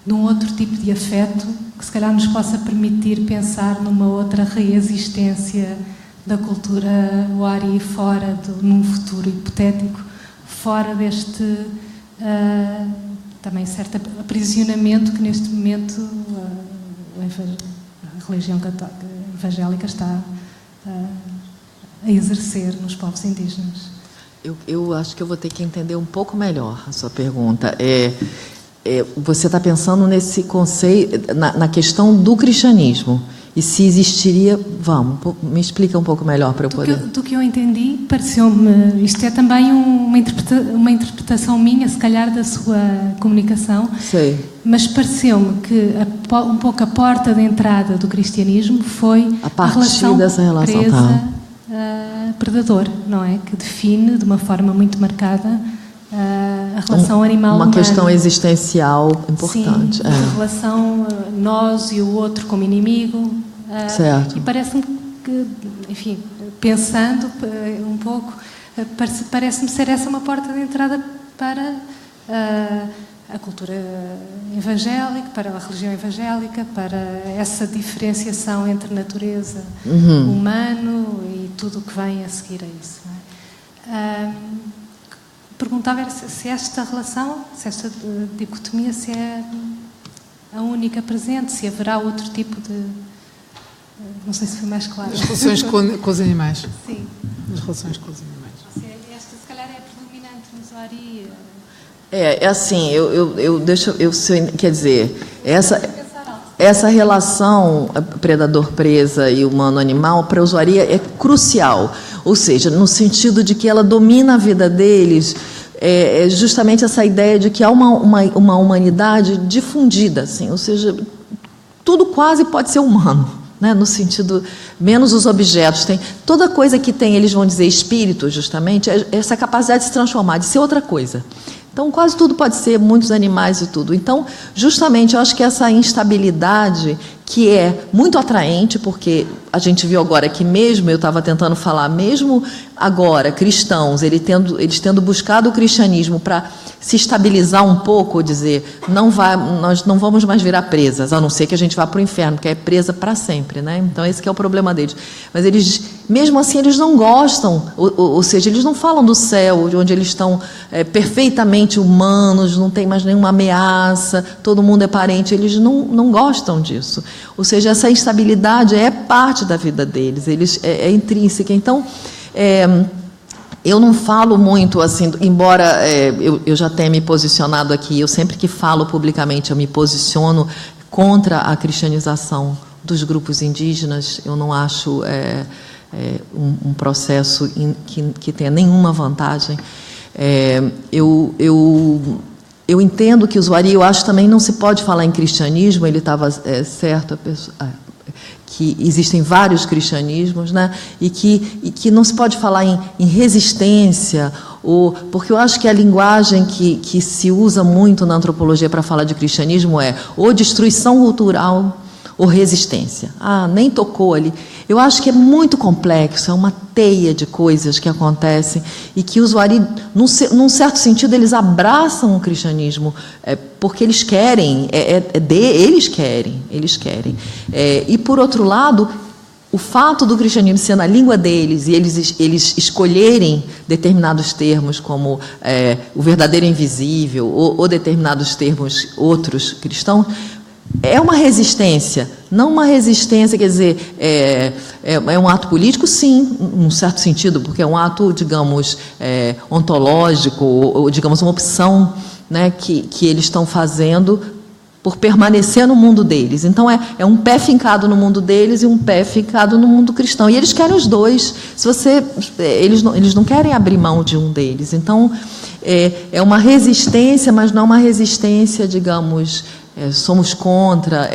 de um outro tipo de afeto que se calhar nos possa permitir pensar numa outra reexistência da cultura Wari fora num futuro hipotético, fora deste também certo aprisionamento que neste momento a religião evangélica está a exercer nos povos indígenas. Eu acho que eu vou ter que entender um pouco melhor a sua pergunta. Você está pensando nesse conceito, na questão do cristianismo. E se existiria... Vamos, me explica um pouco melhor para eu poder... Do que eu entendi, pareceu-me... Isto é também uma interpretação minha, se calhar, da sua comunicação. Sei. Mas pareceu-me que um pouco a porta de entrada do cristianismo foi a partir dessa relação presa-predador, não é? Que define, de uma forma muito marcada, a relação animal-humana. Uma questão existencial importante. Sim, a relação nós e o outro como inimigo. Certo. E parece-me que, enfim, pensando um pouco, parece-me ser essa uma porta de entrada para a cultura evangélica, para a religião evangélica, para essa diferenciação entre natureza, humano e tudo o que vem a seguir a isso. Não é? Perguntava se esta relação, se esta dicotomia, se é a única presente, se haverá outro tipo de... Não sei se foi mais claro. As relações com os animais. Sim. As relações com os animais. Esta, se calhar, é predominante no Zuari. Assim, quer dizer, essa relação predador-presa e humano-animal para o Zuari é crucial, ou seja, no sentido de que ela domina a vida deles, justamente essa ideia de que há uma humanidade difundida, assim, ou seja, tudo quase pode ser humano, né, no sentido, menos os objetos, tem toda coisa que tem, eles vão dizer espírito, justamente, essa capacidade de se transformar, de ser outra coisa. Então, quase tudo pode ser, muitos animais e tudo. Então, justamente, eu acho que essa instabilidade, que é muito atraente, porque a gente viu agora que mesmo, eu estava tentando falar, mesmo agora, cristãos, eles tendo buscado o cristianismo para se estabilizar um pouco, ou dizer, nós não vamos mais virar presas, a não ser que a gente vá para o inferno, porque é presa para sempre, né? Então, esse que é o problema deles. Mas eles, mesmo assim, eles não gostam, ou seja, eles não falam do céu, de onde eles estão perfeitamente humanos, não tem mais nenhuma ameaça, todo mundo é parente, eles não gostam disso. Ou seja, essa instabilidade é parte da vida deles, é intrínseca. Então, eu não falo muito assim, embora eu já tenha me posicionado aqui, eu sempre que falo publicamente, eu me posiciono contra a cristianização dos grupos indígenas, eu não acho um processo que tenha nenhuma vantagem. Eu entendo que o Zuari, eu acho também não se pode falar em cristianismo, ele estava certo, que existem vários cristianismos, né? E que não se pode falar em resistência Porque eu acho que a linguagem que se usa muito na antropologia para falar de cristianismo é ou destruição cultural ou resistência. Nem tocou ali. Eu acho que é muito complexo, é uma teia de coisas que acontecem e que os Wari, num certo sentido, eles abraçam o cristianismo porque eles querem, eles querem. E, por outro lado, o fato do cristianismo ser na língua deles e eles escolherem determinados termos como o verdadeiro invisível ou determinados termos outros cristãos, é uma resistência, não uma resistência, quer dizer, é um ato político, sim, num certo sentido, porque é um ato, digamos, ontológico, ou digamos, uma opção, né, que eles estão fazendo por permanecer no mundo deles. Então, é um pé fincado no mundo deles e um pé fincado no mundo cristão. E eles querem os dois. Eles não querem abrir mão de um deles. Então, é uma resistência, mas não uma resistência, digamos, somos contra,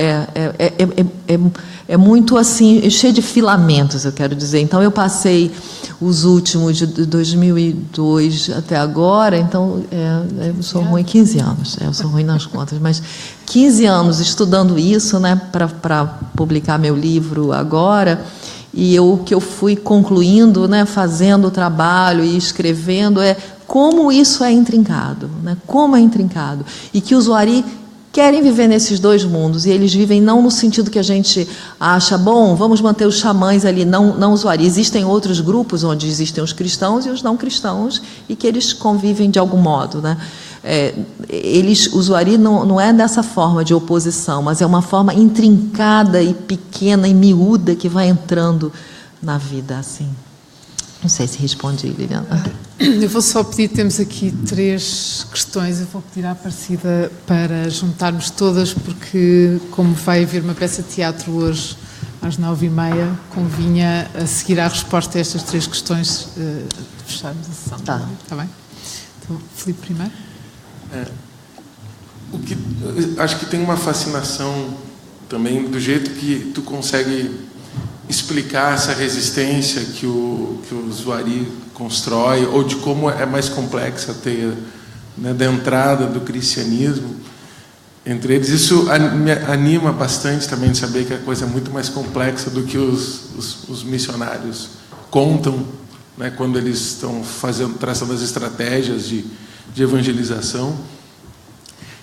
é muito assim, cheio de filamentos, eu quero dizer. Então, eu passei os últimos, de 2002 até agora, então, eu sou ruim 15 anos, eu sou ruim nas contas, mas 15 anos estudando isso, né, para publicar meu livro agora, e o que eu fui concluindo, né, fazendo o trabalho e escrevendo, como isso é intrincado, né, como é intrincado, e que os Wari querem viver nesses dois mundos, e eles vivem não no sentido que a gente acha, bom, vamos manter os xamãs ali, não os Wari. Existem outros grupos onde existem os cristãos e os não cristãos, e que eles convivem de algum modo, né? Os Wari não é dessa forma de oposição, mas é uma forma intrincada e pequena e miúda que vai entrando na vida, assim. Não sei se respondi, Liliana. Eu vou só pedir, temos aqui 3 questões, eu vou pedir à Aparecida para juntarmos todas, porque como vai haver uma peça de teatro hoje às 9h30, convinha a seguir à resposta a estas 3 questões fecharmos a sessão. Está bem? Então, Filipe primeiro. Acho que tem uma fascinação também do jeito que tu consegue explicar essa resistência que o Wari constrói, ou de como é mais complexa a teia, né, da entrada do cristianismo entre eles. Isso me anima bastante também de saber que a coisa é muito mais complexa do que os missionários contam, né, quando eles estão traçando as estratégias de evangelização.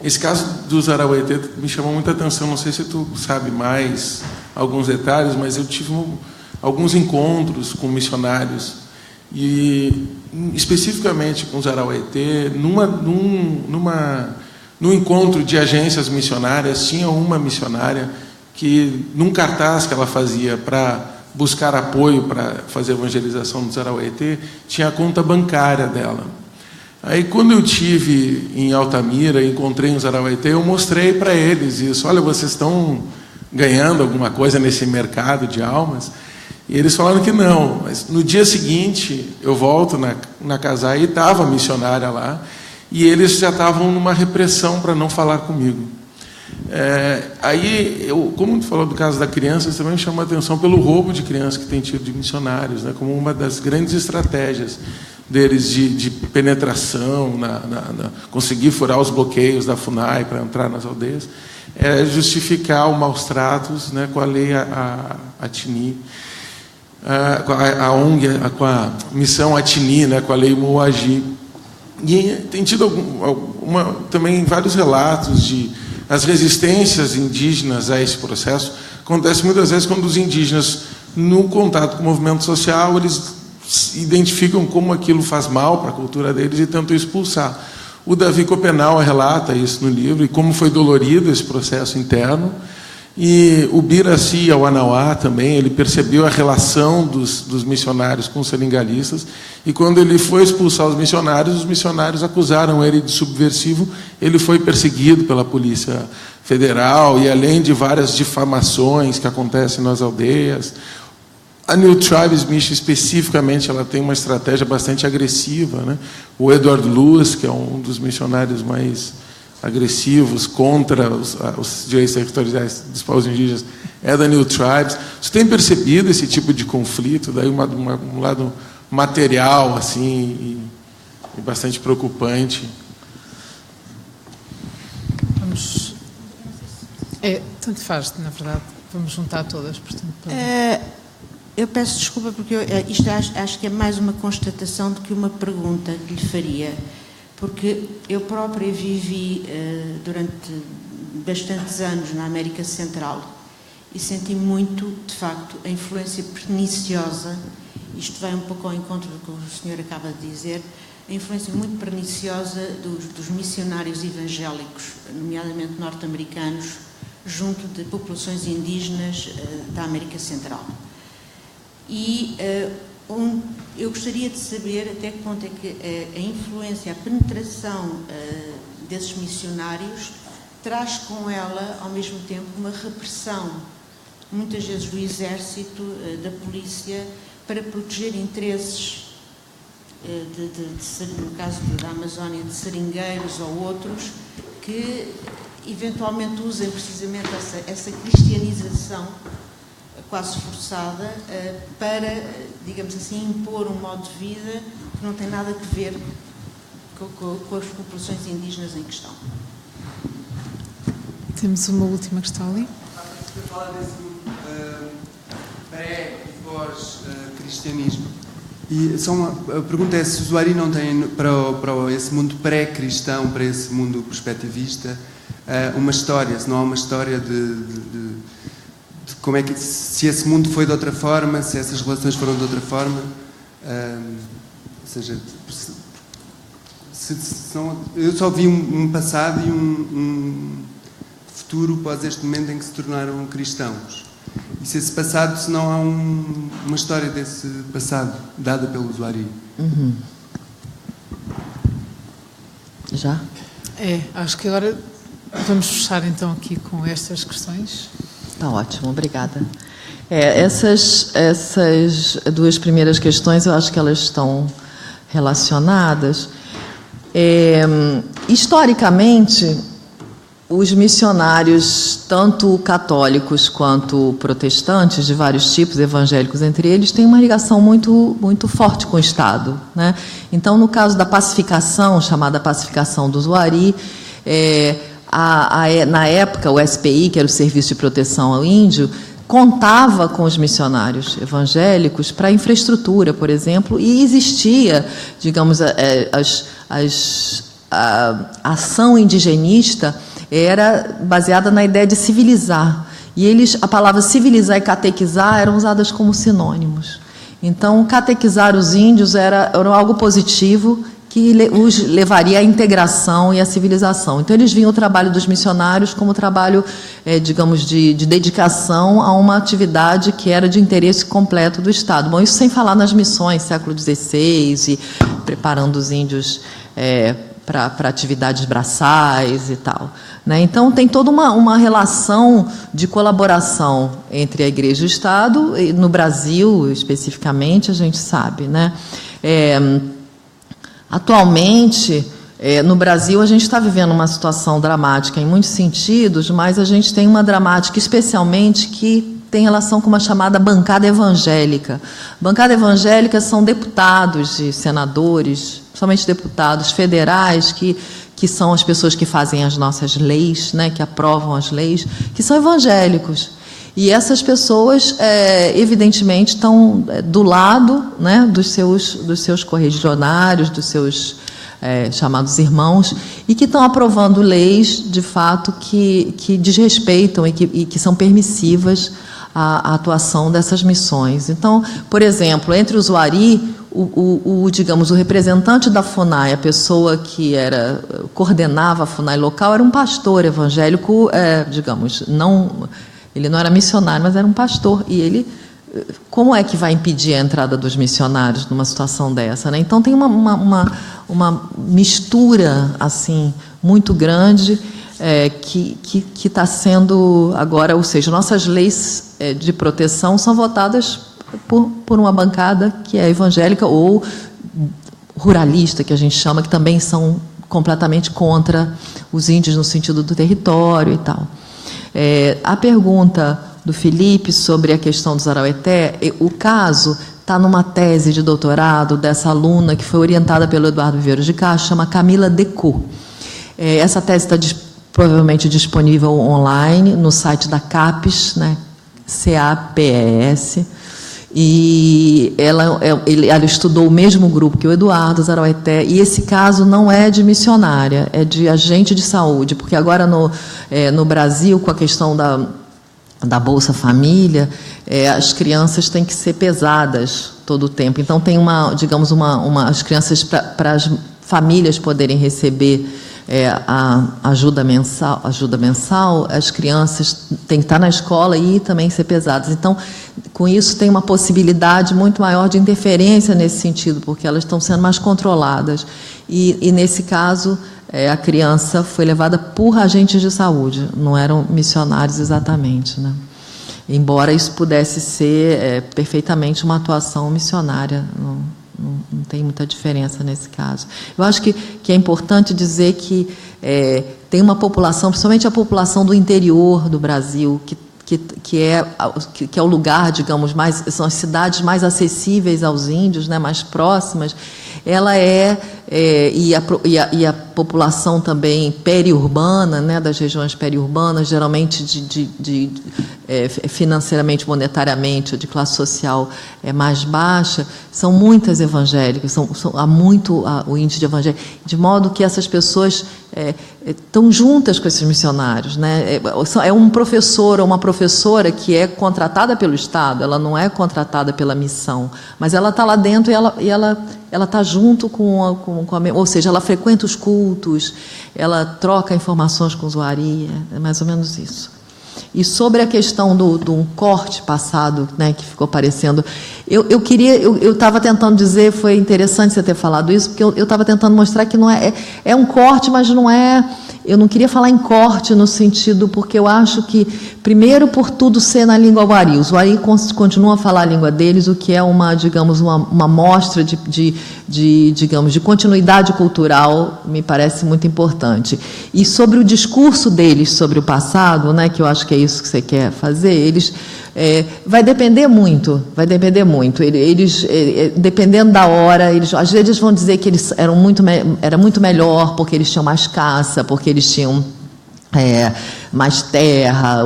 Esse caso dos Arauetê me chamou muita atenção. Não sei se tu sabe mais alguns detalhes, mas eu tive alguns encontros com missionários, e especificamente com os Arauetê, num encontro de agências missionárias, tinha uma missionária que, num cartaz que ela fazia para buscar apoio para fazer a evangelização dos Arauetê, tinha a conta bancária dela. Aí, quando eu estive em Altamira, encontrei os Arauetê, eu mostrei para eles isso. Olha, vocês estão ganhando alguma coisa nesse mercado de almas? E eles falaram que não. Mas no dia seguinte, eu volto na casa e estava a missionária lá, e eles já estavam numa repressão para não falar comigo. Aí, como tu falou do caso da criança, isso também me chamou a atenção pelo roubo de crianças que tem tido de missionários, né, como uma das grandes estratégias deles de penetração, conseguir furar os bloqueios da FUNAI para entrar nas aldeias, justificar os maus tratos, né, com a lei Atini, a ONG, com a missão Atini, né, com a lei Moagi. E tem tido também vários relatos de as resistências indígenas a esse processo. Acontece muitas vezes quando os indígenas, no contato com o movimento social, eles identificam como aquilo faz mal para a cultura deles e tentam expulsar. O Davi Copenau relata isso no livro, e como foi dolorido esse processo interno. E o Biraci Awanauá também, ele percebeu a relação dos missionários com os senegalistas, e quando ele foi expulsar os missionários acusaram ele de subversivo. Ele foi perseguido pela Polícia Federal, e além de várias difamações que acontecem nas aldeias, a New Tribes Mission, especificamente, ela tem uma estratégia bastante agressiva, né? O Edward Lewis, que é um dos missionários mais agressivos contra os direitos territoriais dos povos indígenas, é da New Tribes. Você tem percebido esse tipo de conflito, daí um lado material, assim, e bastante preocupante. Vamos... tanto faz, na verdade. Vamos juntar todas, portanto... Eu peço desculpa porque isto acho que é mais uma constatação do que uma pergunta que lhe faria, porque eu própria vivi durante bastantes anos na América Central e senti muito, de facto, a influência perniciosa, isto vai um pouco ao encontro do que o senhor acaba de dizer, a influência muito perniciosa dos missionários evangélicos, nomeadamente norte-americanos, junto de populações indígenas da América Central. E eu gostaria de saber até que ponto é que a influência, a penetração desses missionários traz com ela, ao mesmo tempo, uma repressão, muitas vezes do exército, da polícia, para proteger interesses, no caso da Amazónia, de seringueiros ou outros, que eventualmente usem precisamente essa cristianização quase forçada para, digamos assim, impor um modo de vida que não tem nada a ver com as populações indígenas em questão. Temos uma última questão ali. Você fala desse pré e pós-cristianismo. E só a pergunta é se o Zuari não tem, para esse mundo pré-cristão, para esse mundo perspectivista, uma história, se não há uma história de como é que, se esse mundo foi de outra forma, se essas relações foram de outra forma, ou seja, eu só vi um passado e um futuro pós este momento em que se tornaram cristãos. E se esse passado, se não há uma história desse passado dada pelo Zuari. Já? Acho que agora vamos fechar então aqui com estas questões. Está ótimo, obrigada. Essas duas primeiras questões, eu acho que elas estão relacionadas. Historicamente, os missionários, tanto católicos quanto protestantes, de vários tipos, evangélicos entre eles, têm uma ligação muito, muito forte com o Estado, né? Então, no caso da pacificação, chamada pacificação do Zuari, na época, o SPI, que era o Serviço de Proteção ao Índio, contava com os missionários evangélicos para infraestrutura, por exemplo, e existia, digamos, a ação indigenista era baseada na ideia de civilizar. E a palavra civilizar e catequizar eram usadas como sinônimos. Então, catequizar os índios era algo positivo que os levaria à integração e à civilização. Então, eles viam o trabalho dos missionários como trabalho, digamos, de dedicação a uma atividade que era de interesse completo do Estado. Bom, isso sem falar nas missões, século XVI, e preparando os índios para atividades braçais e tal, né? Então, tem toda uma relação de colaboração entre a Igreja e o Estado, e no Brasil, especificamente, a gente sabe, né? Atualmente, no Brasil, a gente está vivendo uma situação dramática em muitos sentidos, mas a gente tem uma dramática especialmente que tem relação com uma chamada bancada evangélica. Bancada evangélica são deputados e senadores, principalmente deputados federais, que são as pessoas que fazem as nossas leis, né, que aprovam as leis, que são evangélicos. E essas pessoas, evidentemente, estão do lado, né, dos seus correligionários, dos seus chamados irmãos, e que estão aprovando leis, de fato, que desrespeitam e que são permissivas à atuação dessas missões. Então, por exemplo, entre os Zuari, digamos, o representante da FUNAI, a pessoa que coordenava a FUNAI local, era um pastor evangélico, digamos, ele não era missionário, mas era um pastor. E ele, como é que vai impedir a entrada dos missionários numa situação dessa, né? Então, tem uma mistura assim muito grande que está sendo agora, ou seja, nossas leis de proteção são votadas por uma bancada que é evangélica ou ruralista, que a gente chama, que também são completamente contra os índios no sentido do território e tal. A pergunta do Felipe sobre a questão dos Araueté, o caso está numa tese de doutorado dessa aluna que foi orientada pelo Eduardo Viveiros de Castro, chama Camila Decaux. Essa tese está provavelmente disponível online no site da CAPES, né? CAPES, e ela estudou o mesmo grupo que o Eduardo Zaroeté, e esse caso não é de missionária, é de agente de saúde, porque agora no Brasil, com a questão da Bolsa Família, as crianças têm que ser pesadas todo o tempo. Então, tem as crianças, para as famílias poderem receber a ajuda mensal, as crianças têm que estar na escola e também ser pesadas. Então, com isso, tem uma possibilidade muito maior de interferência nesse sentido, porque elas estão sendo mais controladas. E nesse caso, a criança foi levada por agentes de saúde, não eram missionários exatamente, né? Embora isso pudesse ser perfeitamente uma atuação missionária, não tem muita diferença nesse caso. Eu acho que é importante dizer que tem uma população, principalmente a população do interior do Brasil, que é o lugar, digamos, são as cidades mais acessíveis aos índios, né, mais próximas. Ela e a população também periurbana, né, das regiões periurbanas, geralmente financeiramente, monetariamente, de classe social mais baixa, são muitas evangélicas, há muito o índice de evangélicos, de modo que essas pessoas estão juntas com esses missionários, né? É um professor ou uma professora que é contratada pelo Estado, ela não é contratada pela missão, mas ela está lá dentro e ela está junto com a... Ou seja, ela frequenta os cultos, ela troca informações com o usuário, é mais ou menos isso. E sobre a questão de um corte passado, né, que ficou parecendo... Eu estava tentando dizer, foi interessante você ter falado isso, porque eu estava tentando mostrar que não é um corte, mas não é... Eu não queria falar em corte no sentido, porque eu acho que, primeiro, por tudo ser na língua uari, os uari continuam a falar a língua deles, o que é uma mostra de continuidade cultural, me parece muito importante. E sobre o discurso deles sobre o passado, né, que eu acho que é isso que você quer fazer, eles... vai depender muito. Eles, dependendo da hora, às vezes eles vão dizer que eles era muito melhor porque eles tinham mais caça, porque eles tinham mais terra,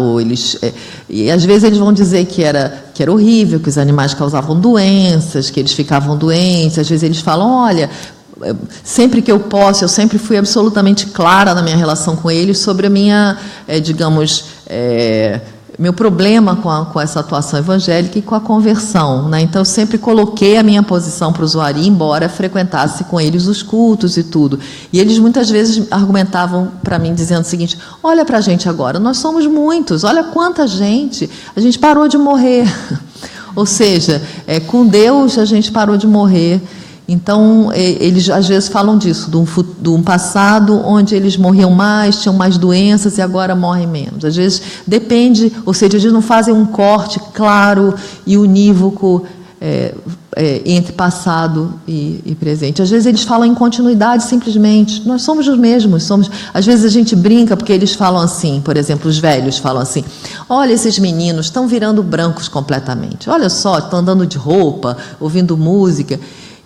e às vezes eles vão dizer que era horrível, que os animais causavam doenças, que eles ficavam doentes. Às vezes eles falam, olha, sempre que eu posso, eu sempre fui absolutamente clara na minha relação com eles sobre a minha, meu problema com essa atuação evangélica e com a conversão, né? Então, eu sempre coloquei a minha posição para o usuário, embora frequentasse com eles os cultos e tudo. E eles, muitas vezes, argumentavam para mim, dizendo o seguinte, olha para a gente agora, nós somos muitos, olha quanta gente, a gente parou de morrer. Ou seja, com Deus a gente parou de morrer. Então, eles às vezes falam disso, de um passado onde eles morriam mais, tinham mais doenças e agora morrem menos. Às vezes depende, ou seja, eles não fazem um corte claro e unívoco entre passado e presente. Às vezes eles falam em continuidade simplesmente. Nós somos os mesmos. Às vezes a gente brinca porque eles falam assim, por exemplo, os velhos falam assim, olha, esses meninos estão virando brancos completamente. Olha só, estão andando de roupa, ouvindo música.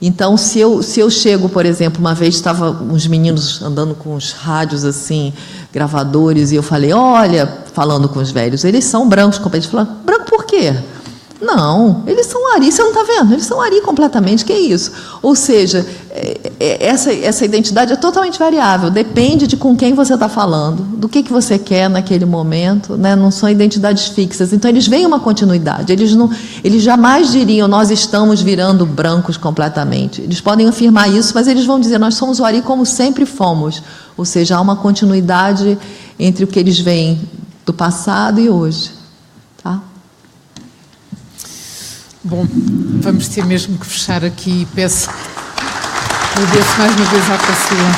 Então, se eu chego, por exemplo, uma vez estava uns meninos andando com uns rádios assim, gravadores, e eu falei, olha, falando com os velhos, eles são brancos completamente. Falaram, branco por quê? Não, eles são ari, você não está vendo? Eles são ari completamente, que é isso? Ou seja, essa identidade é totalmente variável, depende de com quem você está falando, do que você quer naquele momento, né? Não são identidades fixas. Então, eles veem uma continuidade, eles jamais diriam, nós estamos virando brancos completamente. Eles podem afirmar isso, mas eles vão dizer, nós somos o ari como sempre fomos. Ou seja, há uma continuidade entre o que eles veem do passado e hoje. Tá? Bom, vamos ter mesmo que fechar aqui e peço, agradeço mais uma vez à Priscila.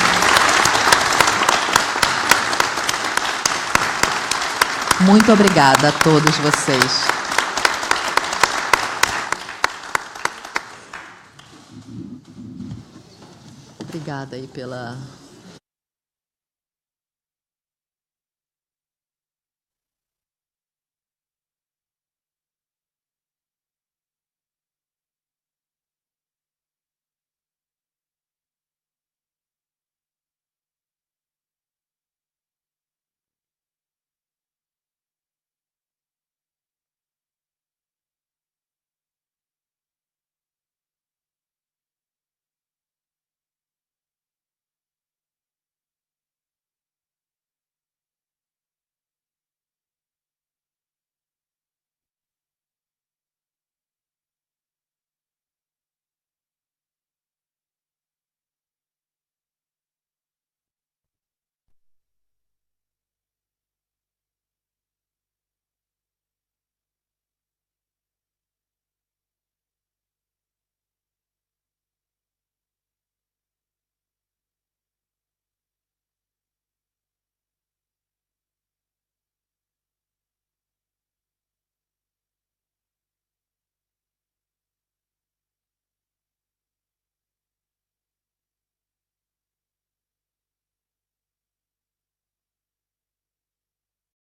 Muito obrigada a todos vocês. Obrigada aí pela